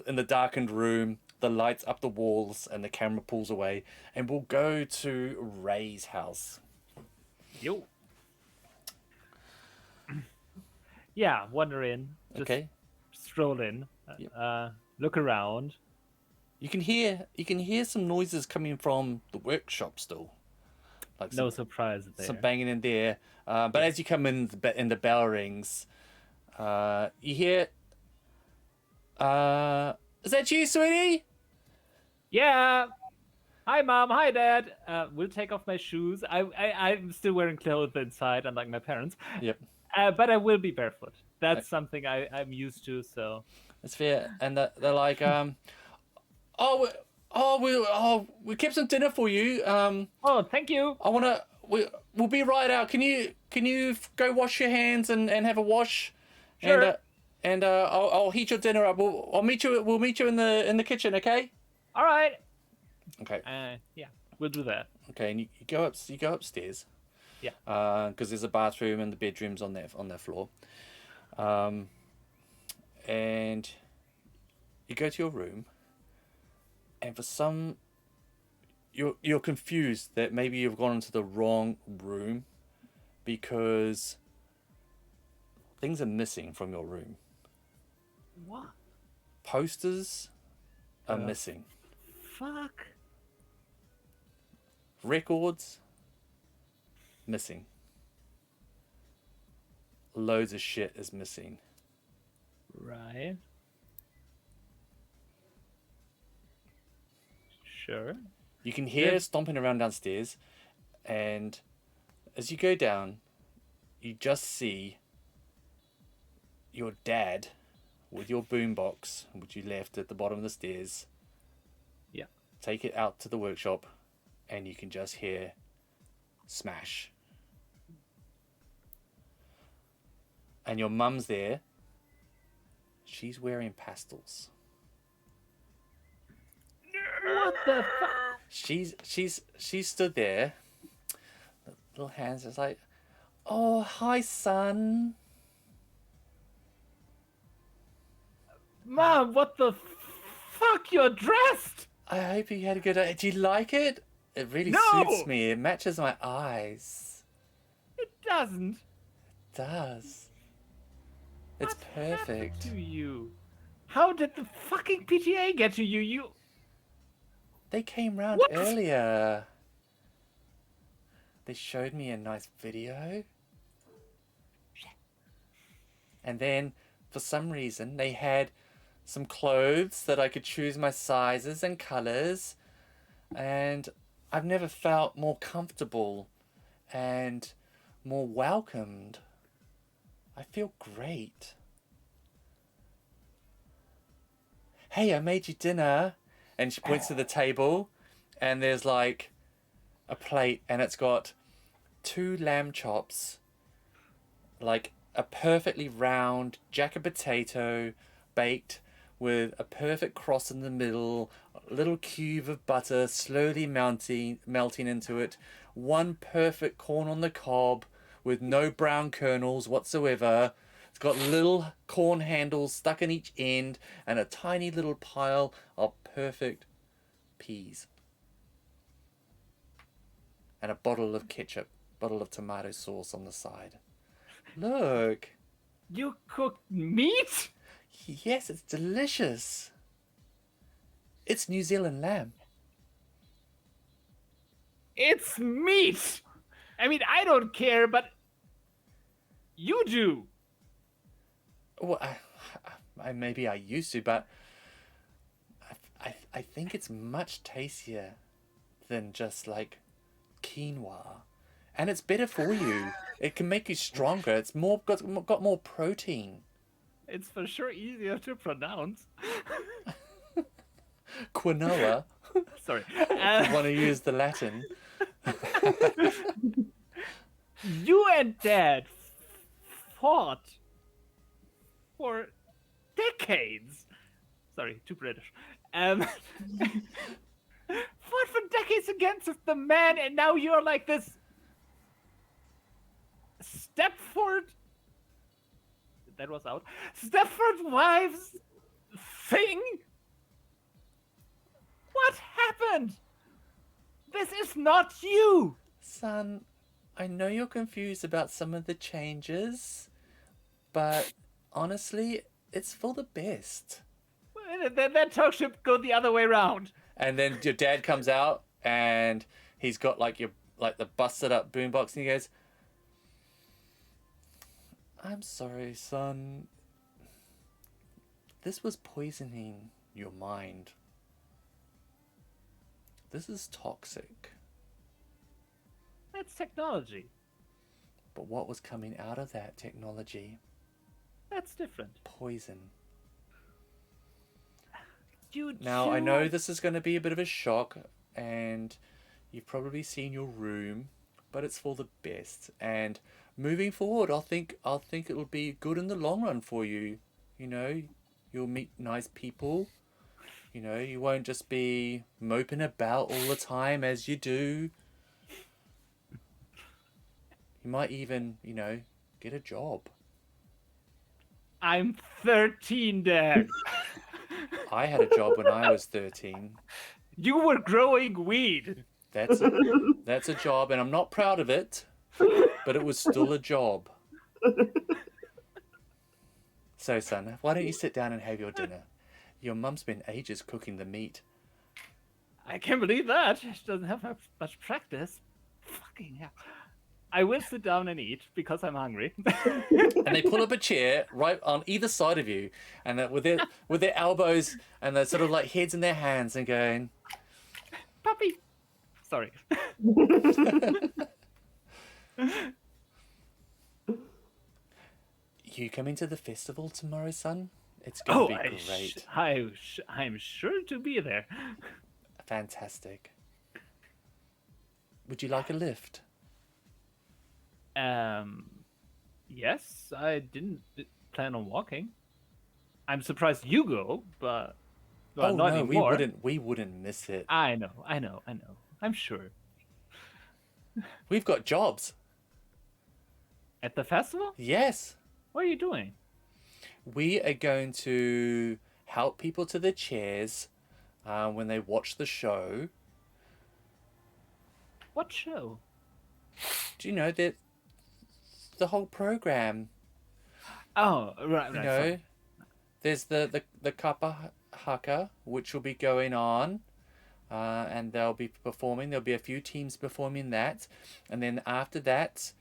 in the darkened room, the lights up the walls, and the camera pulls away, and we'll go to Ray's house. Yo. Yeah, wander in. Just Okay. stroll in. Yep. Look around. You can hear some noises coming from the workshop still. Like No surprise there. some banging in there. But as you come in, the bell rings. You hear. Is that you, sweetie? Yeah. Hi, Mom. Hi, Dad. We'll take off my shoes. I'm still wearing clothes inside, unlike my parents. Yep, But I will be barefoot. That's something I'm used to. So. that's fair. And they're like, we kept some dinner for you. Oh, thank you. We'll be right out. Can you go wash your hands and have a wash? Sure. And I'll heat your dinner up. We'll meet you in the kitchen, okay? All right. Okay. Yeah, we'll do that. Okay, and you go upstairs. Yeah. Because there's a bathroom and the bedrooms on that floor. And you go to your room, and for some, you're confused that maybe you've gone into the wrong room, because things are missing from your room. What? Posters are missing. Fuck. Records missing. Loads of shit is missing. Right. Sure. You can hear stomping around downstairs, and as you go down, you just see your dad with your boombox, which you left at the bottom of the stairs. Yeah. Take it out to the workshop, and you can just hear smash. And your mum's there. She's wearing pastels. What the fuck? She's stood there. Little hands just like, oh, hi, son. Mom, what the fuck? You're dressed. I hope you had a good day. Do you like it? It really No! suits me. It matches my eyes. It doesn't. It does. It's What happened perfect. to you? How did the fucking PTA get to you? You. They came round What? earlier. They showed me a nice video. And then, for some reason, they had some clothes that I could choose my sizes and colours. And I've never felt more comfortable and more welcomed. I feel great. Hey, I made you dinner. And she points to the table, and there's like a plate, and it's got 2 lamb chops, like a perfectly round jack of potato baked with a perfect cross in the middle, a little cube of butter slowly melting into it, 1 perfect corn on the cob with no brown kernels whatsoever. It's got little corn handles stuck in each end, and a tiny little pile of perfect peas. And a bottle of ketchup, bottle of tomato sauce on the side. Look. You cooked meat? Yes, it's delicious. It's New Zealand lamb. It's meat. I mean, I don't care, but you do. Well, maybe I used to, but I I think it's much tastier than just like quinoa. And it's better for you. It can make you stronger. It's got more protein. It's for sure easier to pronounce. Quinoa. Sorry. You want to use the Latin. You and Dad fought for decades. Sorry, too British. Fought for decades against the man, and now you're like this Stepford. That was out. Stepford wives thing. What happened? This is not you. Son, I know you're confused about some of the changes, but honestly, it's for the best. That talk should go the other way around. And then your dad comes out and he's got like the busted up boombox and he goes, "I'm sorry, son. This was poisoning your mind. This is toxic." That's technology. But what was coming out of that technology? That's different. Poison. You Now, I know this is going to be a bit of a shock, and you've probably seen your room, but it's for the best. And moving forward, I think it'll be good in the long run for you. You know, you'll meet nice people. You know, you won't just be moping about all the time as you do. You might even, you know, get a job. I'm 13, Dad. I had a job when I was 13. You were growing weed. That's a job, and I'm not proud of it, but it was still a job. So, son, why don't you sit down and have your dinner? Your mum's been ages cooking the meat. I can't believe that. She doesn't have much practice. Fucking hell. I will sit down and eat because I'm hungry. And they pull up a chair right on either side of you, and with their elbows and their sort of like heads in their hands, and going, Puppy. Sorry. "You coming to the festival tomorrow, son? It's going to be great." I'm sure to be there. Fantastic. Would you like a lift? Yes, I didn't plan on walking. I'm surprised you go, but well, Oh not no, anymore. we wouldn't miss it. I know. I'm sure. We've got jobs. At the festival? Yes. What are you doing? We are going to help people to their chairs when they watch the show. What show? Do you know that the whole program? Oh, right. You right, know, sorry. there's the Kappa Haka, which will be going on, and they'll be performing. There'll be a few teams performing that, and then after that,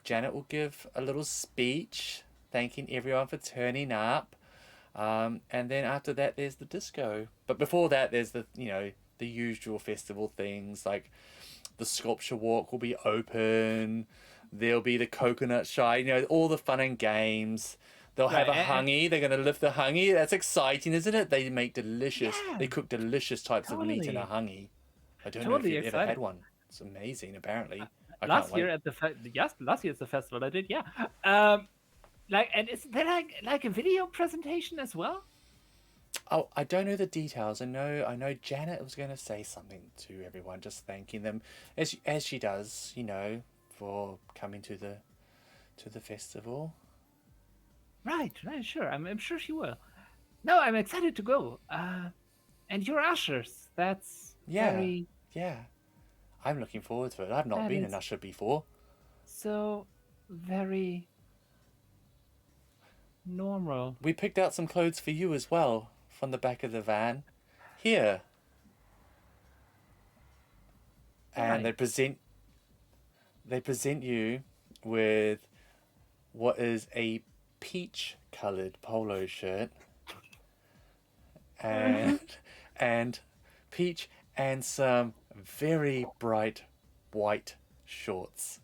Janet will give a little speech thanking everyone for turning up, and then after that, there's the disco. But before that, there's the usual festival things like the sculpture walk will be open. There'll be the coconut shy, all the fun and games. They'll have a hangi. They're going to lift the hangi. That's exciting, isn't it? They make delicious. Yeah. They cook delicious types of meat in a hangi. I don't know if Totally you've ever exciting. had one. It's amazing, apparently. I last can't year wait. at the last year at the festival I did, yeah. And is there like a video presentation as well? Oh, I don't know the details. I know Janet was going to say something to everyone, just thanking them as she does, for coming to the festival. Right, sure. I'm sure she will. No, I'm excited to go. And you're ushers. That's Yeah. very Yeah. I'm looking forward to it. I've not That been is- an usher before. so very normal. We picked out some clothes for you as well from the back of the van. Here. And Right. they present you with what is a peach colored polo shirt and and Peach, and some very bright white shorts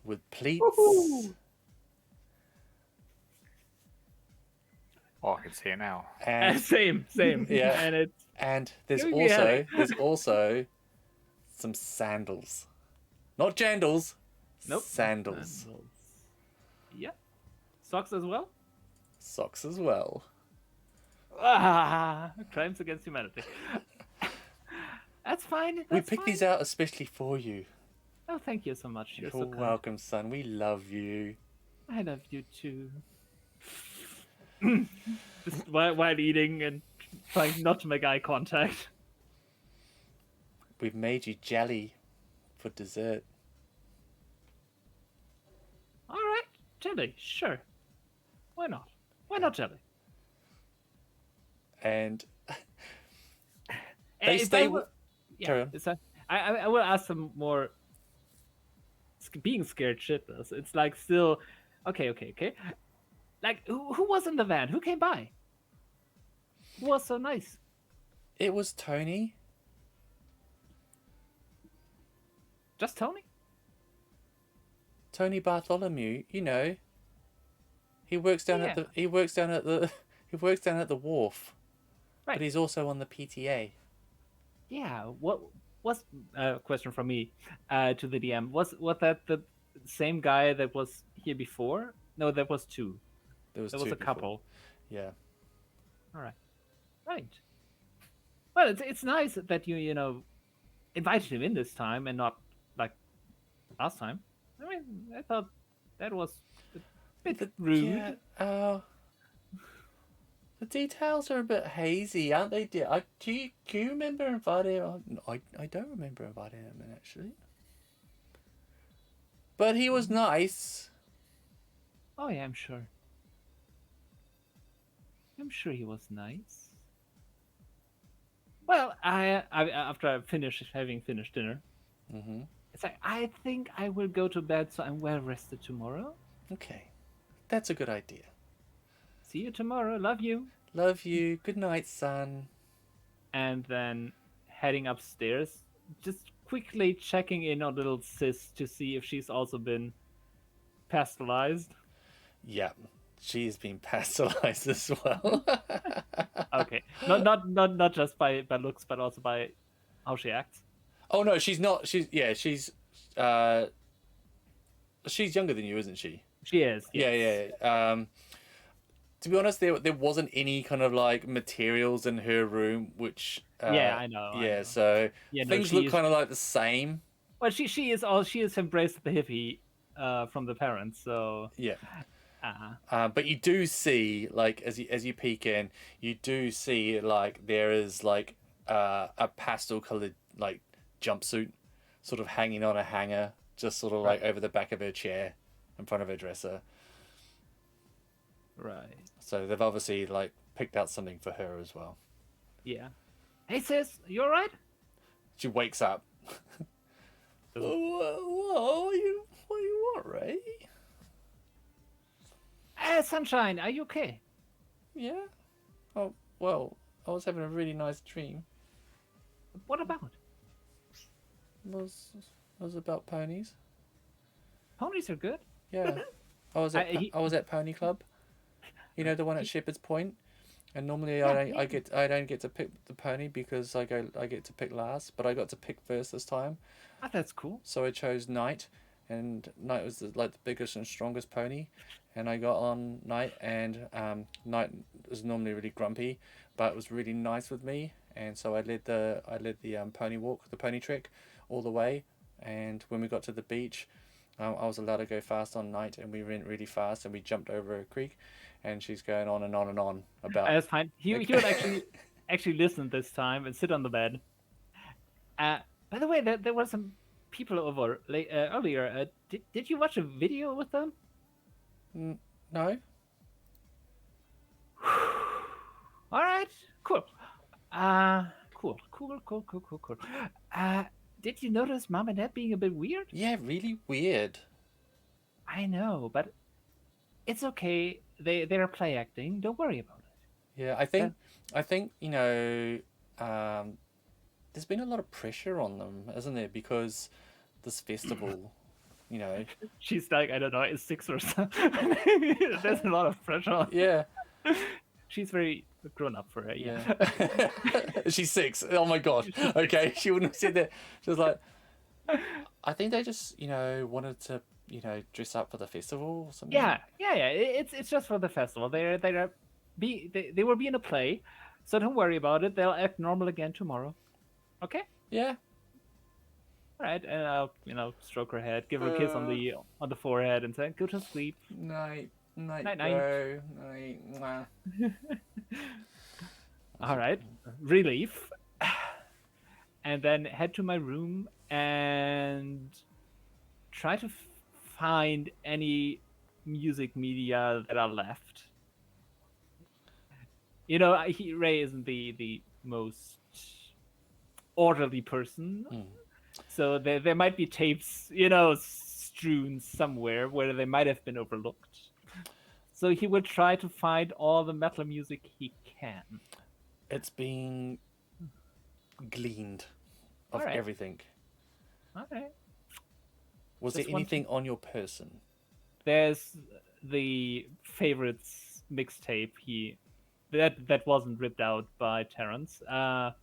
with pleats. Woohoo! Oh, I can see it now. And Same. Yeah. And it's and there's Giving me a headache. also some sandals, not jandals. nope. Sandals, Yeah. Socks as well. socks as well. Crimes against humanity. That's fine. We That's picked fine. these out especially for you. Oh, thank you so much. You're You're so kind. welcome, son. We love you. I love you too. Just while eating and trying not to make eye contact. We've made you jelly for dessert. All right, jelly, sure. Why not? Why not jelly? And If stay I were- carry on. it's a- I will ask some more being scared shitless. It's like still okay. Like who was in the van? Who came by? Who was so nice? it was Tony. Just Tony? Tony Bartholomew, you know. He works down at Yeah. the wharf. Right. But he's also on the PTA. Yeah. What was question from me to the DM? Was that the same guy that was here before? No, there was two. There was There was two a before. couple. Yeah. All right. Right. Well, it's nice that you invited him in this time and not like last time. I mean, I thought that was a bit rude. Yeah, the details are a bit hazy, aren't they? Do you remember inviting him? I don't remember inviting him in, actually. But he was nice. Oh yeah, I'm sure. I'm sure he was nice. Well, I after having finished dinner, Mm-hmm. it's like I think I will go to bed so I'm well rested tomorrow. Okay. That's a good idea. See you tomorrow. Love you. Love you. Good night, son. And then heading upstairs, just quickly checking in on little sis to see if she's also been pasteurized. Yeah. She's been pasteurized as well. Okay, not just by looks, but also by how she acts. Oh no, she's not. She's younger than you, isn't she? She is. Yeah, yes. yeah. To be honest, there wasn't any kind of like materials in her room, which Yeah, I know. yeah, so Yeah, no, things she look is- kind of like the same. Well, she is embraced the hippie from the parents. So Yeah. uh, But you do see, like, as you peek in, you do see like there is like a pastel colored like jumpsuit, sort of hanging on a hanger, just sort of like over the back of her chair, in front of her dresser. right. So they've obviously like picked out something for her as well. Yeah. Hey sis, you alright? She wakes up. Oh, are you alright? Hey Sunshine, are you okay? Yeah. Oh well, I was having a really nice dream. What about? It was about ponies. Ponies are good. Yeah. I was at I- I was at Pony Club. You know, the one at Shepherd's Point. And normally Yeah, I don't get to pick the pony because I get to pick last, but I got to pick first this time. Oh, that's cool. So I chose Knight, and Knight was the biggest and strongest pony, and I got on Knight, and Knight was normally really grumpy, but was really nice with me, and so I led the pony walk, the pony trek, all the way, and when we got to the beach, I was allowed to go fast on Knight, and we went really fast, and we jumped over a creek, and she's going on and on and on about. That's fine. He would actually listen this time and sit on the bed. By the way, there were some people over earlier. Did you watch a video with them? No. All right, cool. Cool. Did you notice Mom and Dad being a bit weird? Yeah, really weird. I know, but it's okay. They're play acting. Don't worry about it. Yeah, I think there's been a lot of pressure on them, isn't there? Because this festival, you know. She's like, I don't know, is 6 or something. There's a lot of pressure on. Yeah. She's very grown up for her, yeah. She's 6. Oh my god. Okay, she wouldn't have said that. She was like, I think they just, wanted to, dress up for the festival or something. Yeah. It's just for the festival. They will be in a play, so don't worry about it. They'll act normal again tomorrow. Okay. Yeah. All right, and I'll stroke her head, give her a kiss on the forehead, and say, "Go to sleep." Night, Night. bro. Night. Mwah. All right, relief, and then head to my room and try to find any music media that are left. Ray isn't the most orderly person. So there might be tapes, strewn somewhere where they might have been overlooked. So he will try to find all the metal music he can. It's been gleaned of All right. everything. All right. Was Just there anything on your person? There's the favorites mixtape that wasn't ripped out by Terrence. So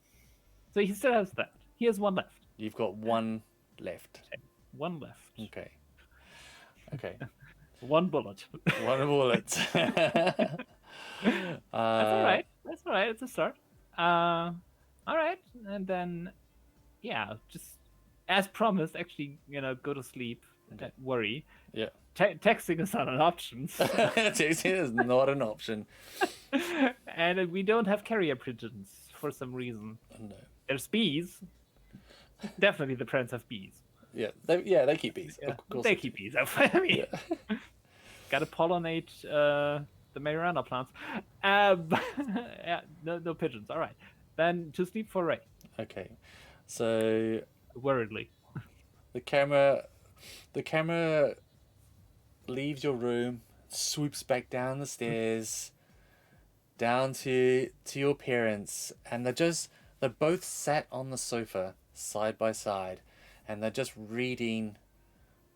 he still has that. He has one left. You've got one left. One left. Okay. One bullet. One bullet. That's all right. That's all right. It's a start. All right, and then, just as promised. Actually, go to sleep. Don't worry. Yeah. Texting is not an option. Texting is not an option. And we don't have carrier pigeons for some reason. No. There's bees. Definitely the parents have bees. Yeah, they keep bees. Yeah, Of course they keep bees. I mean, gotta pollinate the marijuana plants. No pigeons. All right, then to sleep for Ray. Okay, so Worriedly. the camera leaves your room, swoops back down the stairs, down to your parents, and they're both sat on the sofa side by side, and they're just reading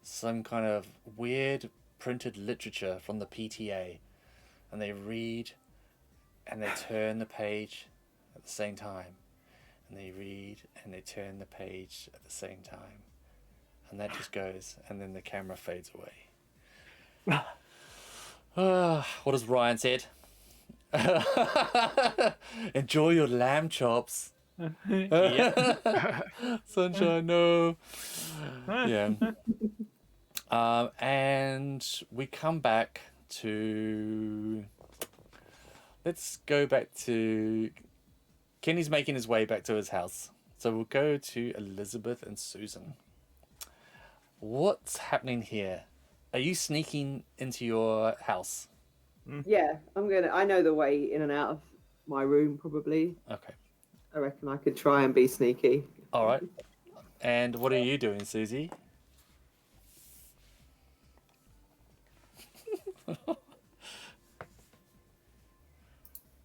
some kind of weird printed literature from the PTA, and they read and they turn the page at the same time, and they read and they turn the page at the same time, and that just goes, and then the camera fades away. What has Ryan said? Enjoy your lamb chops. Sunshine, no. Yeah. And we come back to. Let's go back to. Kenny's making his way back to his house. So we'll go to Elizabeth and Susan. What's happening here? Are you sneaking into your house? Yeah, I know the way in and out of my room, probably. Okay. I reckon I could try and be sneaky. All right. And what are you doing, Susie?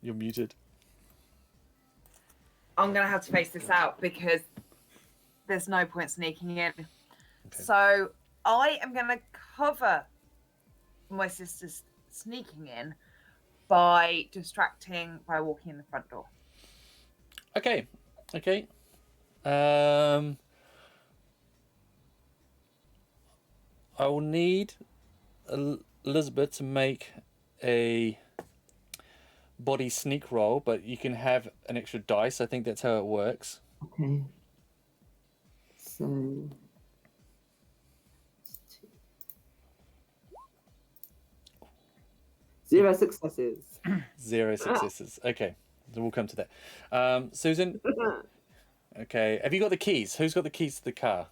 You're muted. I'm going to have to face this out because there's no point sneaking in. Okay. So I am going to cover my sister's sneaking in by distracting by walking in the front door. Okay. I will need Elizabeth to make a body sneak roll, but you can have an extra dice. I think that's how it works. Okay. So. 0 successes. 0 successes. Okay. So we'll come to that. Susan. Okay. Have you got the keys? Who's got the keys to the car?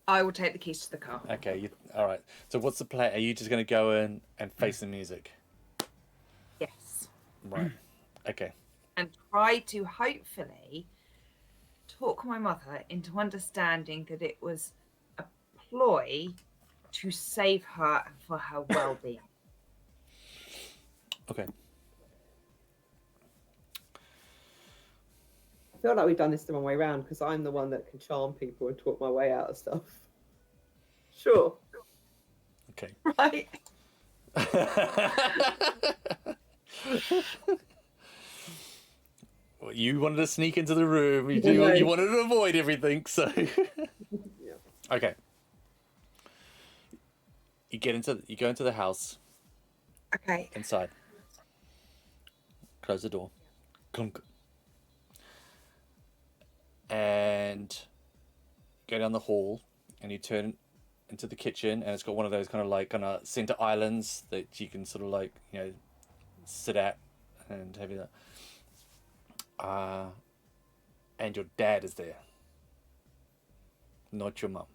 I will take the keys to the car. Okay. All right. So what's the plan? Are you just going to go in and face the music? Yes. Right. Okay. And try to hopefully talk my mother into understanding that it was a ploy to save her and for her well-being. Okay. I feel like we've done this the wrong way around because I'm the one that can charm people and talk my way out of stuff. Sure. Okay. Right. Well, you wanted to sneak into the room. You Yeah. wanted to avoid everything. So. Yeah. Okay. You go into the house. Okay. Inside. Close the door. Clunk. And go down the hall and you turn into the kitchen and it's got one of those kind of center islands that you can sort of like, sit at and have that. And your dad is there. Not your mum.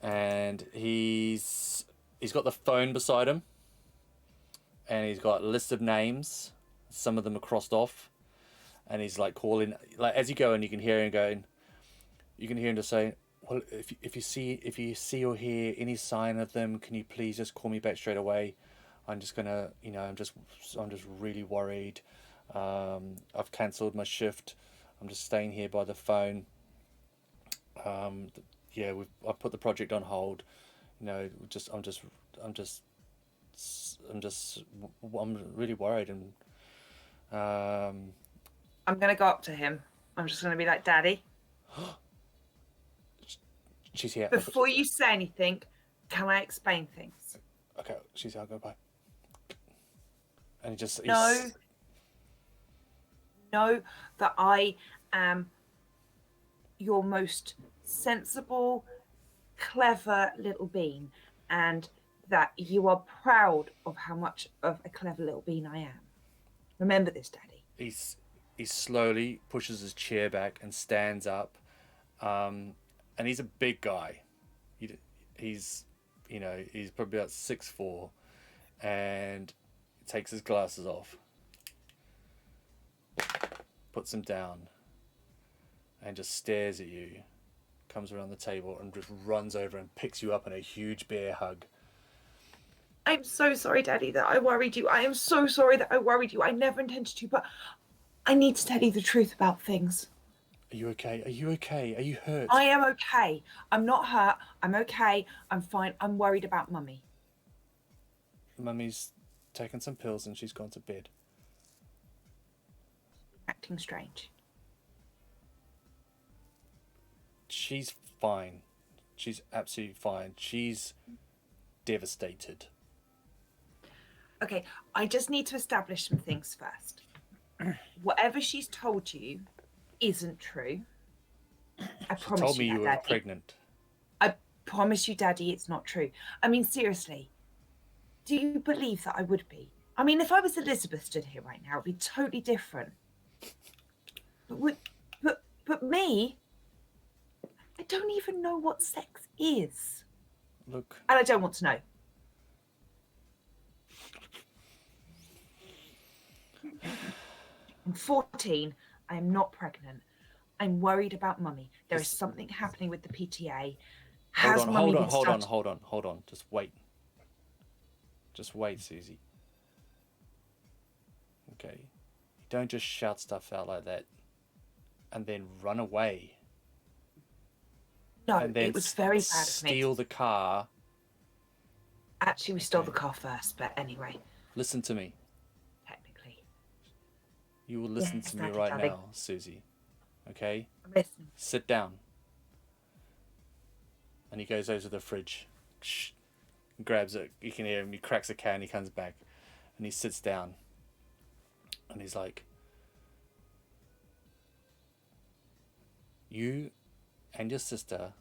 And he's got the phone beside him. And he's got a list of names. Some of them are crossed off. And he's like calling, like as you go and you can hear him going, you can hear him just saying, well, if you see or hear any sign of them, can you please just call me back straight away? I'm just gonna, I'm just really worried. I've cancelled my shift. I'm just staying here by the phone. I put the project on hold. I'm really worried and. I'm going to go up to him. I'm just going to be like, Daddy, she's here. before you say anything, can I explain things? Okay, she's here. I'll go by. And Know that I am your most sensible, clever little bean, and that you are proud of how much of a clever little bean I am. Remember this, Daddy. He slowly pushes his chair back and stands up, and he's a big guy. He's probably about 6'4", and takes his glasses off, puts them down, and just stares at you. Comes around the table and just runs over and picks you up in a huge bear hug. I'm so sorry, Daddy, that I worried you. I am so sorry that I worried you. I never intended to, but I need to tell you the truth about things. Are you okay? Are you okay? Are you hurt? I am okay. I'm not hurt. I'm okay. I'm fine. I'm worried about Mummy. Mummy's taken some pills and she's gone to bed. Acting strange. She's fine. She's absolutely fine. She's devastated. Okay, I just need to establish some things first. Whatever she's told you isn't true. I She promise told me you, you were Daddy. pregnant. I promise you, Daddy, it's not true. I mean, seriously, do you believe that I would be? I mean, if I was Elizabeth stood here right now, it'd be totally different. But me, I don't even know what sex is. Look, And I don't want to know. I'm 14. I am not pregnant. I'm worried about Mummy. There is something happening with the PTA. hold Mummy on, been hold on, started- hold on, hold on. Just wait. Just wait, Susie. Okay. You don't just shout stuff out like that and then run away. No, And then it was very bad of me. steal the car. Actually, we stole the car first, but anyway, Listen to me. technically. You will listen Yes, to me Daddy, right darling. now, Susie. Okay? I'm listening. Sit down. And he goes over to the fridge. Shh. Grabs it. You can hear him. He cracks a can. He comes back. And he sits down. And he's like, you and your sister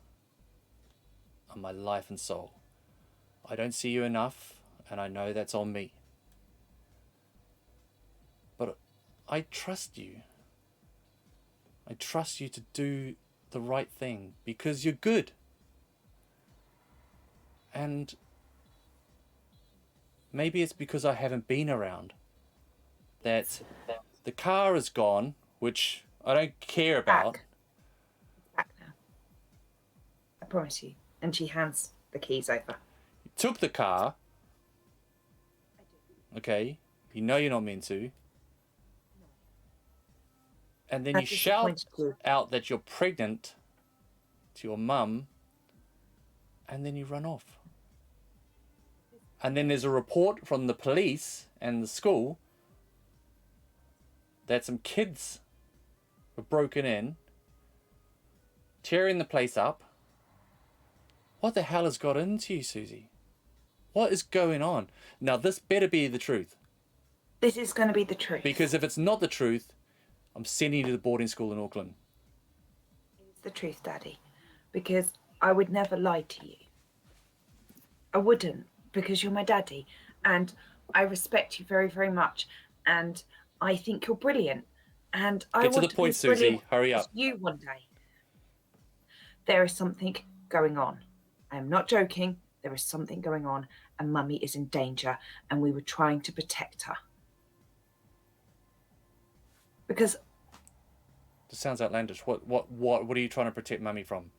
are my life and soul. I don't see you enough, and I know that's on me. But I trust you. I trust you to do the right thing because you're good. And maybe it's because I haven't been around that the car is gone, which I don't care about. Back now. I promise you. And she hands the keys over. You took the car. Okay. You know you're not meant to. and then That you shout disappointed you. out that you're pregnant to your mum, and then you run off. And then there's a report from the police and the school that some kids were broken in, tearing the place up. What the hell has got into you, Susie? What is going on? Now, this better be the truth. This is going to be the truth. Because if it's not the truth, I'm sending you to the boarding school in Auckland. It's the truth, Daddy. Because I would never lie to you. I wouldn't, because you're my daddy. And I respect you very, very much. And I think you're brilliant. And I Get to want the be point, as brilliant Susie. Hurry as up. you one day. There is something going on. I am not joking. There is something going on, and Mummy is in danger, and we were trying to protect her. Because This sounds outlandish. What are you trying to protect Mummy from?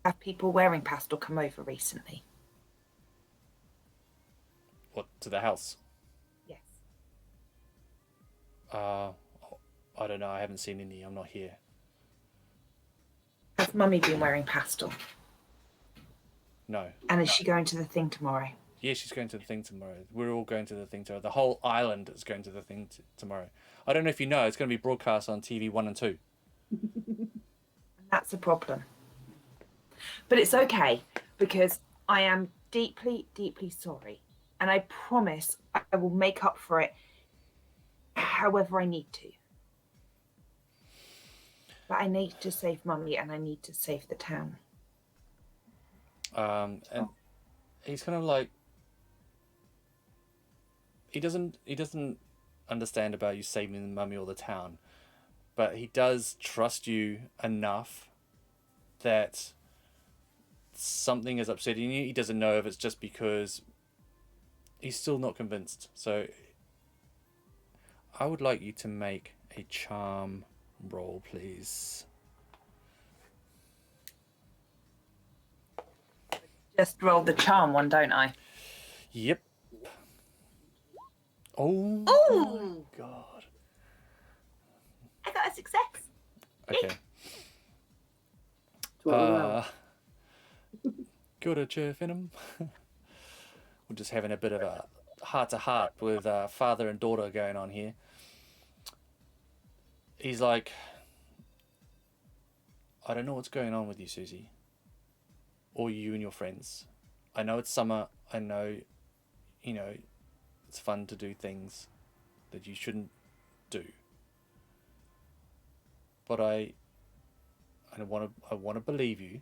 have people wearing pastel come over recently. What, to the house? Yes. I don't know. I haven't seen any. I'm not here. Has Mummy been wearing pastel? No. And is she going to the thing tomorrow? Yeah, she's going to the thing tomorrow. We're all going to the thing tomorrow. The whole island is going to the thing tomorrow. I don't know if you know, it's going to be broadcast on TV 1 and 2. And that's a problem. But it's okay, because I am deeply, deeply sorry. And I promise I will make up for it however I need to. But I need to save Mummy, and I need to save the town. And he's kind of like, he doesn't understand about you saving the Mummy or the town, but he does trust you enough that something is upsetting you. He doesn't know if it's just because he's still not convinced. So I would like you to make a charm roll, please. Just roll the charm one, don't I? Yep. Oh Ooh! my god. I got a success. Okay. Wow. Good at you, Venom. We're just having a bit of a heart-to-heart with father and daughter going on here. He's like, I don't know what's going on with you, Susie. Or you and your friends. I know it's summer. I know, you know, it's fun to do things that you shouldn't do. But I want to believe you.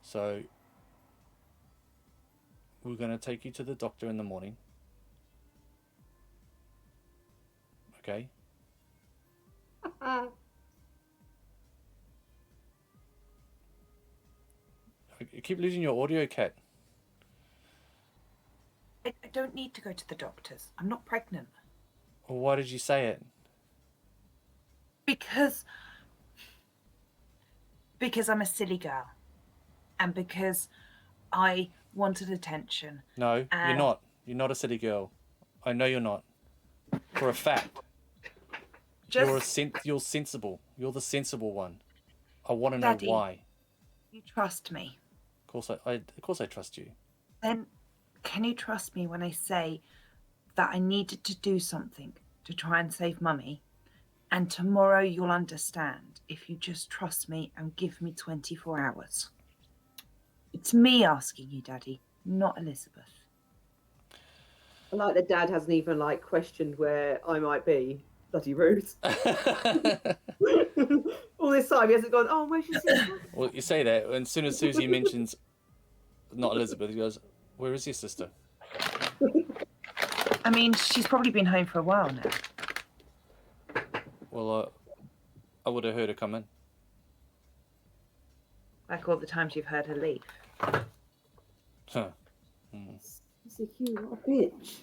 So we're going to take you to the doctor in the morning. Okay? You keep losing your audio, Cat. I don't need to go to the doctors. I'm not pregnant. Well, why did you say it? Because I'm a silly girl. And because I wanted attention. No, you're And- not. You're not a city girl. I know you're not. For a fact. Just You're sensible. You're the sensible one. I want to know Daddy. why. you trust me. Of course I trust you. Then can you trust me when I say that I needed to do something to try and save Mummy? And tomorrow you'll understand if you just trust me and give me 24 hours. It's me asking you, Daddy, not Elizabeth. I like that Dad hasn't even like questioned where I might be. Bloody rude. All this time he hasn't gone, oh, where's your sister? Well, you say that, and as soon as Susie mentions not Elizabeth, he goes, where is your sister? I mean, she's probably been home for a while now. Well, I would have heard her come in. Like all the times you've heard her leave. Huh. It's a huge bitch.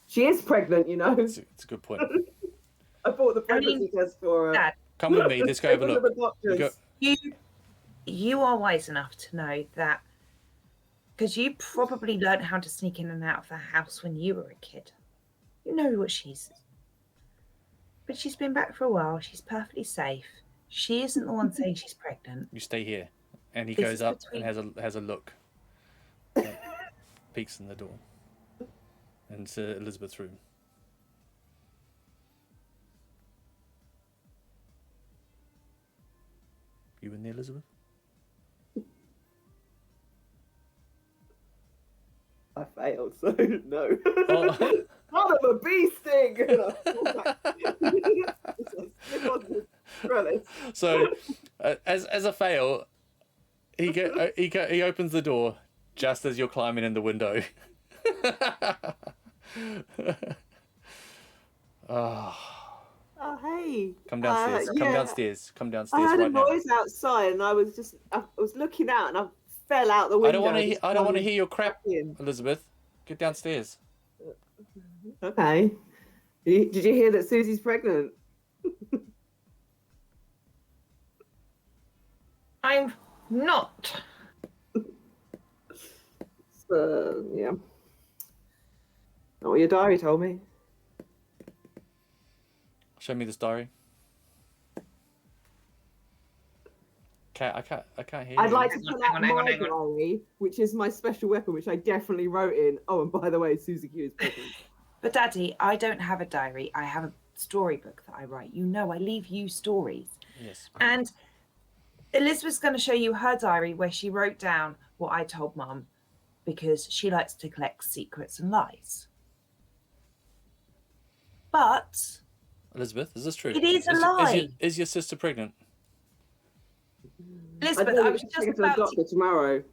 She is pregnant, you know. It's a good point. I bought the pregnancy test for her. Dad, Come with me, let's go have a One of look. the doctors. We go- you are wise enough to know that because you probably learned how to sneak in and out of the house when you were a kid. You know what she's. But she's been back for a while. She's perfectly safe. She isn't the one saying she's pregnant. You stay here. And he This goes is up between- and has a look. Peeks in the door. Into Elizabeth's room. You in there, Elizabeth? I failed, so no. Oh. Son of a bee sting! So, as a fail, he opens the door just as you're climbing in the window. Oh, Oh, hey. come downstairs. Come yeah. downstairs. Come I downstairs heard a right now. noise outside, and I was looking out, and I fell out the window. I don't want to. just I don't want to running hear your crap, back in. Elizabeth. Get downstairs. Okay. Did you hear that Susie's pregnant? I'm not. Yeah. Not what your diary told me. Show me this diary. I can't hear I'd you. like to pull out Hang on. my diary, which is my special weapon, which I definitely wrote in. Oh, and by the way, Susie Q is pregnant. But Daddy, I don't have a diary. I have a storybook that I write. You know, I leave you stories. Yes. And Elizabeth's going to show you her diary where she wrote down what I told Mum because she likes to collect secrets and lies. But Elizabeth, is this true? It is a lie. Is your sister pregnant? Elizabeth, I I was take just her to the about doctor tomorrow.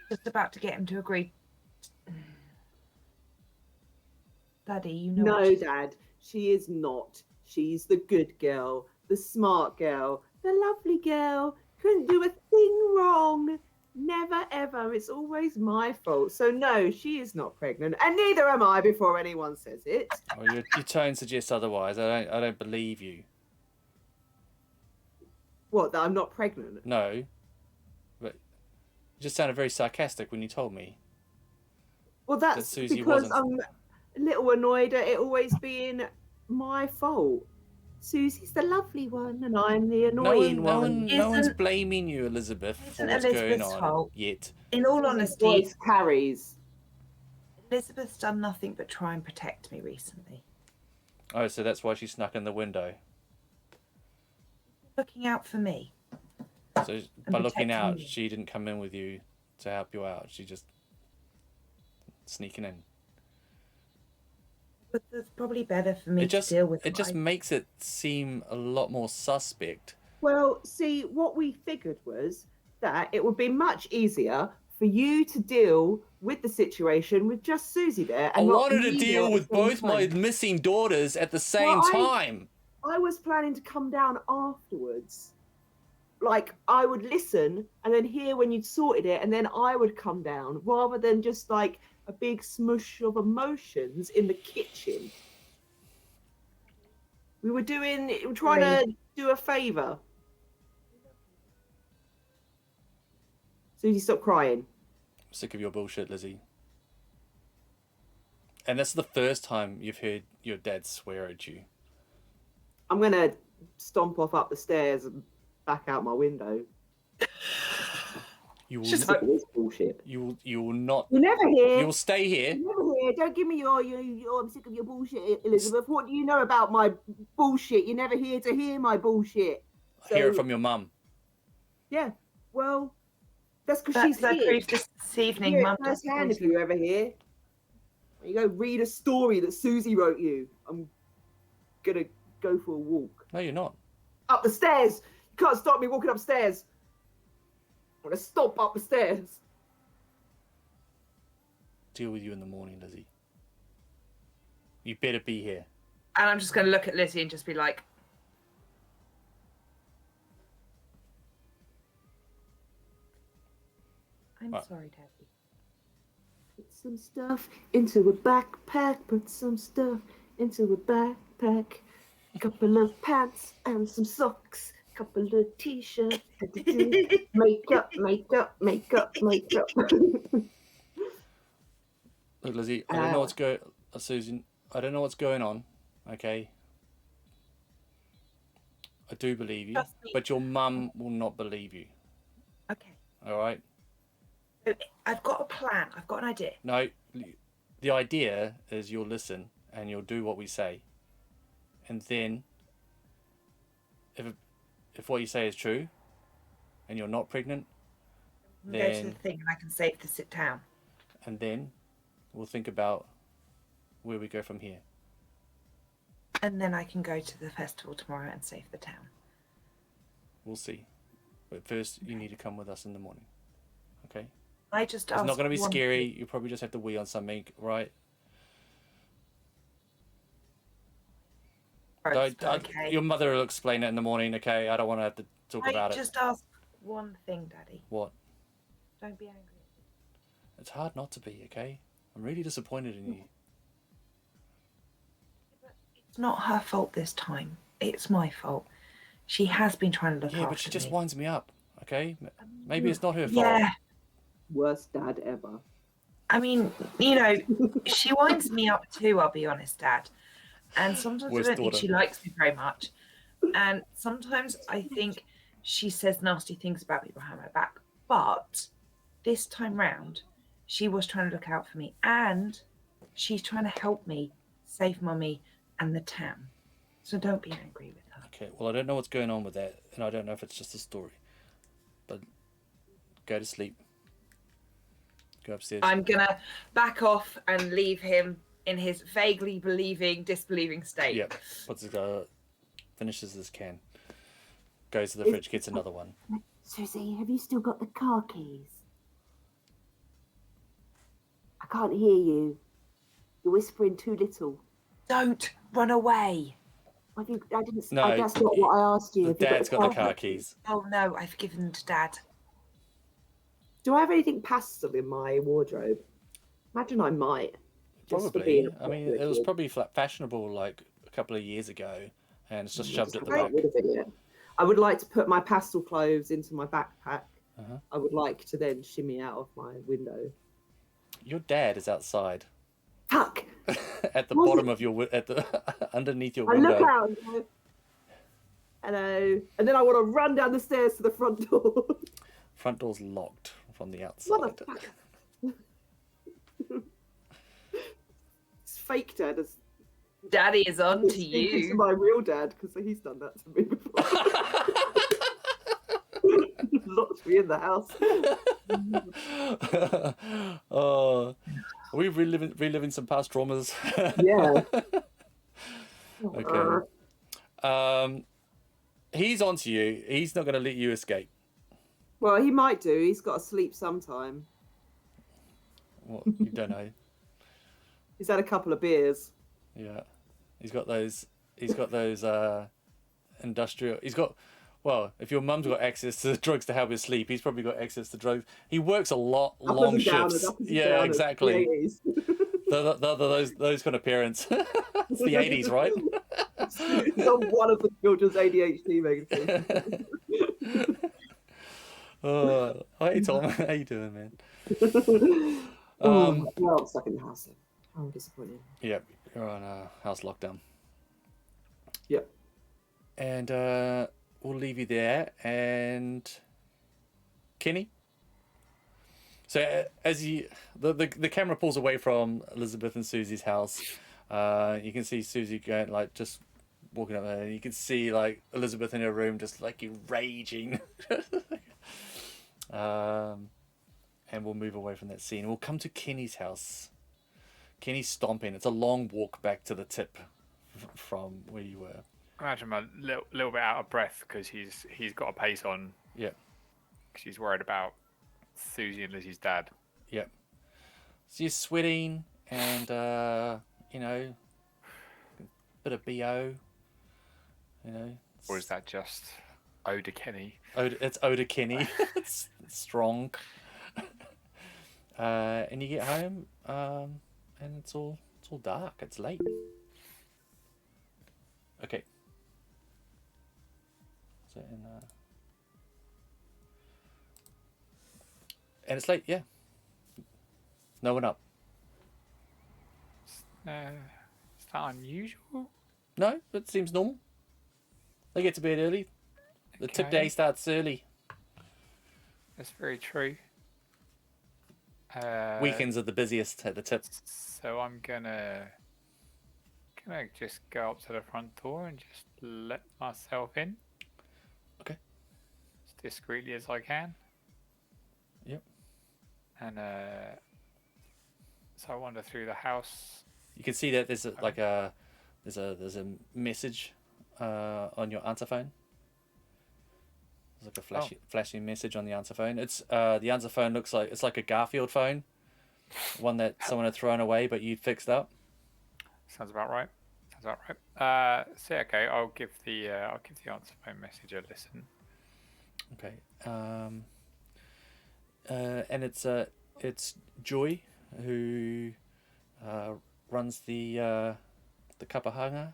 to get him to agree. Daddy, you know. No, what she- Dad, she is not. She's the good girl, the smart girl, the lovely girl. Couldn't do a thing wrong. Never ever. It's always my fault. So no, she is not pregnant, and neither am I. Before anyone says it. Well, your tone suggests otherwise. I don't believe you. What? That I'm not pregnant? No. But you just sounded very sarcastic when you told me. Well, that's Susie because wasn't. I'm a little annoyed at it always being my fault. Susie's the lovely one, and I'm the annoying one. No one's Isn't- blaming you, Elizabeth, for Isn't what's going Elizabeth's on fault? yet. In all Susie's honesty, voice carries. Elizabeth's done nothing but try and protect me recently. Oh, so that's why she snuck in the window. Looking out for me. So by looking protecting out, you. she didn't come in with you to help you out. She just sneaking in. But it's probably better for me It just to deal with it just my- makes it seem a lot more suspect. Well, see, what we figured was that it would be much easier for you to deal with the situation with just Susie there. I And not wanted to me deal there at with the same both my time. missing daughters at the same Well, time. I was planning to come down afterwards. Like, I would listen and then hear when you'd sorted it, and then I would come down rather than just like a big smush of emotions in the kitchen. We were trying to do a favour. Susie, stop crying. I'm sick of your bullshit, Lizzie. And that's the first time you've heard your dad swear at you. I'm gonna stomp off up the stairs and back out my window. You will, Just like this bullshit. you will not. You never hear. You will stay here. You never hear. Don't give me your I'm sick of your bullshit, Elizabeth. What do you know about my bullshit? You're never here to hear my bullshit. Hear it So- from your mum. Yeah. Well, that's because That's she's the here. proof this evening, Hear it Mum. firsthand if you ever hear. You go read a story that Susie wrote you. I'm gonna go for a walk. No, you're not. Up the stairs. You can't stop me walking upstairs. I'm gonna stomp up the stairs. Deal with you in the morning, Lizzie. You better be here. And I'm just going to look at Lizzie and just be like, I'm What? sorry, Daddy. Put some stuff into a backpack. Put some stuff into a backpack. A couple of pants and some socks. couple of t-shirts. Makeup, makeup, makeup, makeup. Look, Lizzie, I don't know what's going. Susan, I don't know what's going on. Okay. I do believe you, Trust me. but your mum will not believe you. Okay. All right. I've got a plan. I've got an idea. No, the idea is you'll listen and you'll do what we say, and then if what you say is true, and you're not pregnant, Go to the then thing and I can save the sit down. and then we'll think about where we go from here. And then I can go to the festival tomorrow and save the town. We'll see. But first, you need to come with us in the morning. Okay? I just It's not asked going to be one scary. thing. You probably just have to wee on something, right? Right, okay. Your mother will explain it in the morning, okay? I don't want to have to talk I about it. just asked one thing, Daddy. What? Don't be angry. It's hard not to be, okay? I'm really disappointed in you. It's not her fault this time. It's my fault. She has been trying to look Yeah, after but she just me. winds me up, okay? Maybe it's not her fault. Yeah, Worst dad ever. I mean, she winds me up too, I'll be honest, Dad. And sometimes Worst I don't think daughter. she likes me very much. And sometimes I think she says nasty things about me behind my back. But this time round, she was trying to look out for me. And she's trying to help me save Mummy and the town. So don't be angry with her. Okay, well, I don't know what's going on with that, and I don't know if it's just a story. But go to sleep. Go upstairs. I'm going to back off and leave him in his vaguely believing, disbelieving state. Yep. Finishes his can. Goes to the fridge, gets another one. Susie, have you still got the car keys? I can't hear you. You're whispering too little. Don't run away. I didn't. No, that's not what I asked you. Have you Dad's got the car keys. Oh no, I've given them to Dad. Do I have anything pastel in my wardrobe? Imagine I might. Just for Probably. being a I mean, popular it was kid. probably fashionable like a couple of years ago, and it's just shoved at the Got back. rid of it yet. I would like to put my pastel clothes into my backpack. Uh-huh. I would like to then shimmy out of my window. Your dad is outside Fuck! at the Was bottom of your underneath your I look window. out and go, hello. And then I want to run down the stairs to the front door. Front door's locked from the outside. Motherfucker. It's fake dad. It's Daddy is on to speaking to you. my real dad because he's done that to me before. Locked me in the house. Oh, are we reliving some past traumas? Yeah. Okay. He's onto you. He's not going to let you escape. Well, he might do. He's got to sleep sometime. Well, you don't know. He's had a couple of beers. Yeah, he's got those industrial. He's got. Well, if your mum's got access to drugs to help him sleep, he's probably got access to drugs. He works a lot, Uppers long and downers, shifts. uppers and Yeah, downers, exactly. the 80s. Those kind of parents. It's the 80s, right? He's on one of the children's ADHD magazines. Hey Tom, how you doing, man? Well, I'm stuck in the house. Then. I'm disappointed. Yep, you're on house lockdown, Yep. and we'll leave you there. And Kenny. So as the camera pulls away from Elizabeth and Susie's house, you can see Susie going like just walking up there, and you can see like Elizabeth in her room just like raging. And we'll move away from that scene. We'll come to Kenny's house. Kenny's stomping. It's a long walk back to the tip from where you were. I imagine I'm a little bit out of breath because he's got a pace on. Yeah. Because he's worried about Susie and Lizzie's dad. Yep. So you're sweating and, bit of BO, Or is that just Oda Kenny? It's Oda Kenny. It's strong. And you get home, and it's all dark. It's late. Okay. So and it's late. Yeah. No one up. Is that unusual? No, it seems normal. They get to bed early. The tip Okay. day starts early. That's very true. Weekends are the busiest at the tip. So I'm gonna just go up to the front door and just let myself in. Okay. As discreetly as I can. Yep. And so I wander through the house. You can see that there's there's a message on your answer phone. There's like a flashing message on the answer phone. It's the answer phone looks like it's like a Garfield phone, one that someone had thrown away but you'd fixed up. Sounds about right. So okay, I'll give the answer phone message a listen. Okay. And it's Joy who runs the Kapahanga.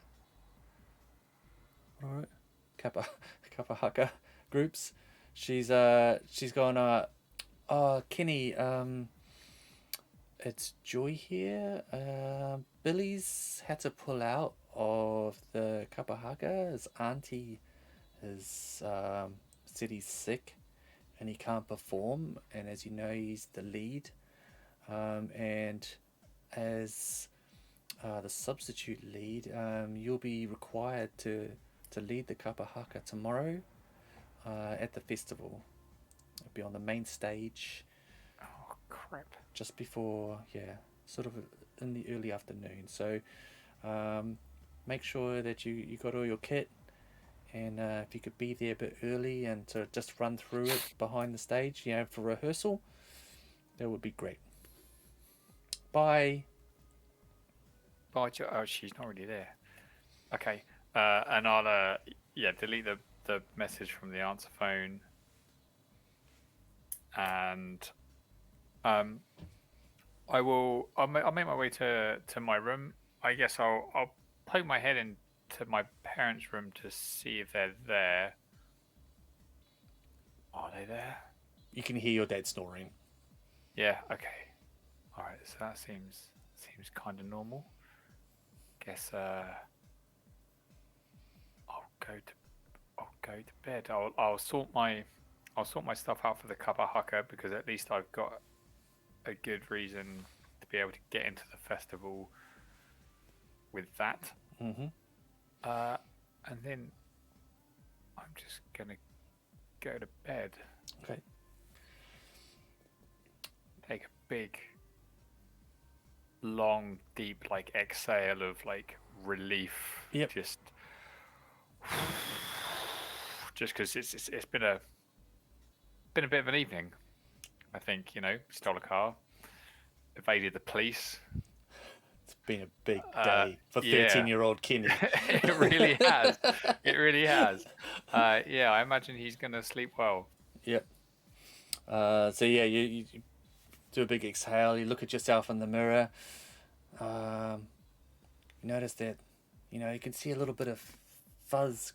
All right. Kapahaka groups. She's gone. Oh, Kenny. It's Joy here. Billy's had to pull out of the Kapahaka. His auntie is said he's sick and he can't perform. And as you know, he's the lead. And as the substitute lead, you'll be required to lead the Kapahaka tomorrow at the festival. It'll be on the main stage. Oh crap! Just before, sort of in the early afternoon. So make sure that you got all your kit, and if you could be there a bit early and to just run through it behind the stage, for rehearsal, that would be great. Bye. Bye. Oh, she's not really there. Okay. And I'll delete the message from the answer phone, and I'll make my way to my room. I guess I'll poke my head into my parents' room to see if they're there. Are they there? You can hear your dad snoring. Yeah. Okay. All right. So that seems kind of normal. Guess I'll go to bed. I'll sort my stuff out for the Kapahaka because at least I've got a good reason to be able to get into the festival with that. Mm-hmm. And then I'm just gonna go to bed. Okay. Take a big, long, deep, exhale of relief. Yep. Just because it's been a bit of an evening. I think stole a car, evaded the police. It's been a big day for 13-year-old Kenny. It really has. It really has. I imagine he's gonna sleep well. Yep. So you do a big exhale. You look at yourself in the mirror. You notice that you can see a little bit of fuzz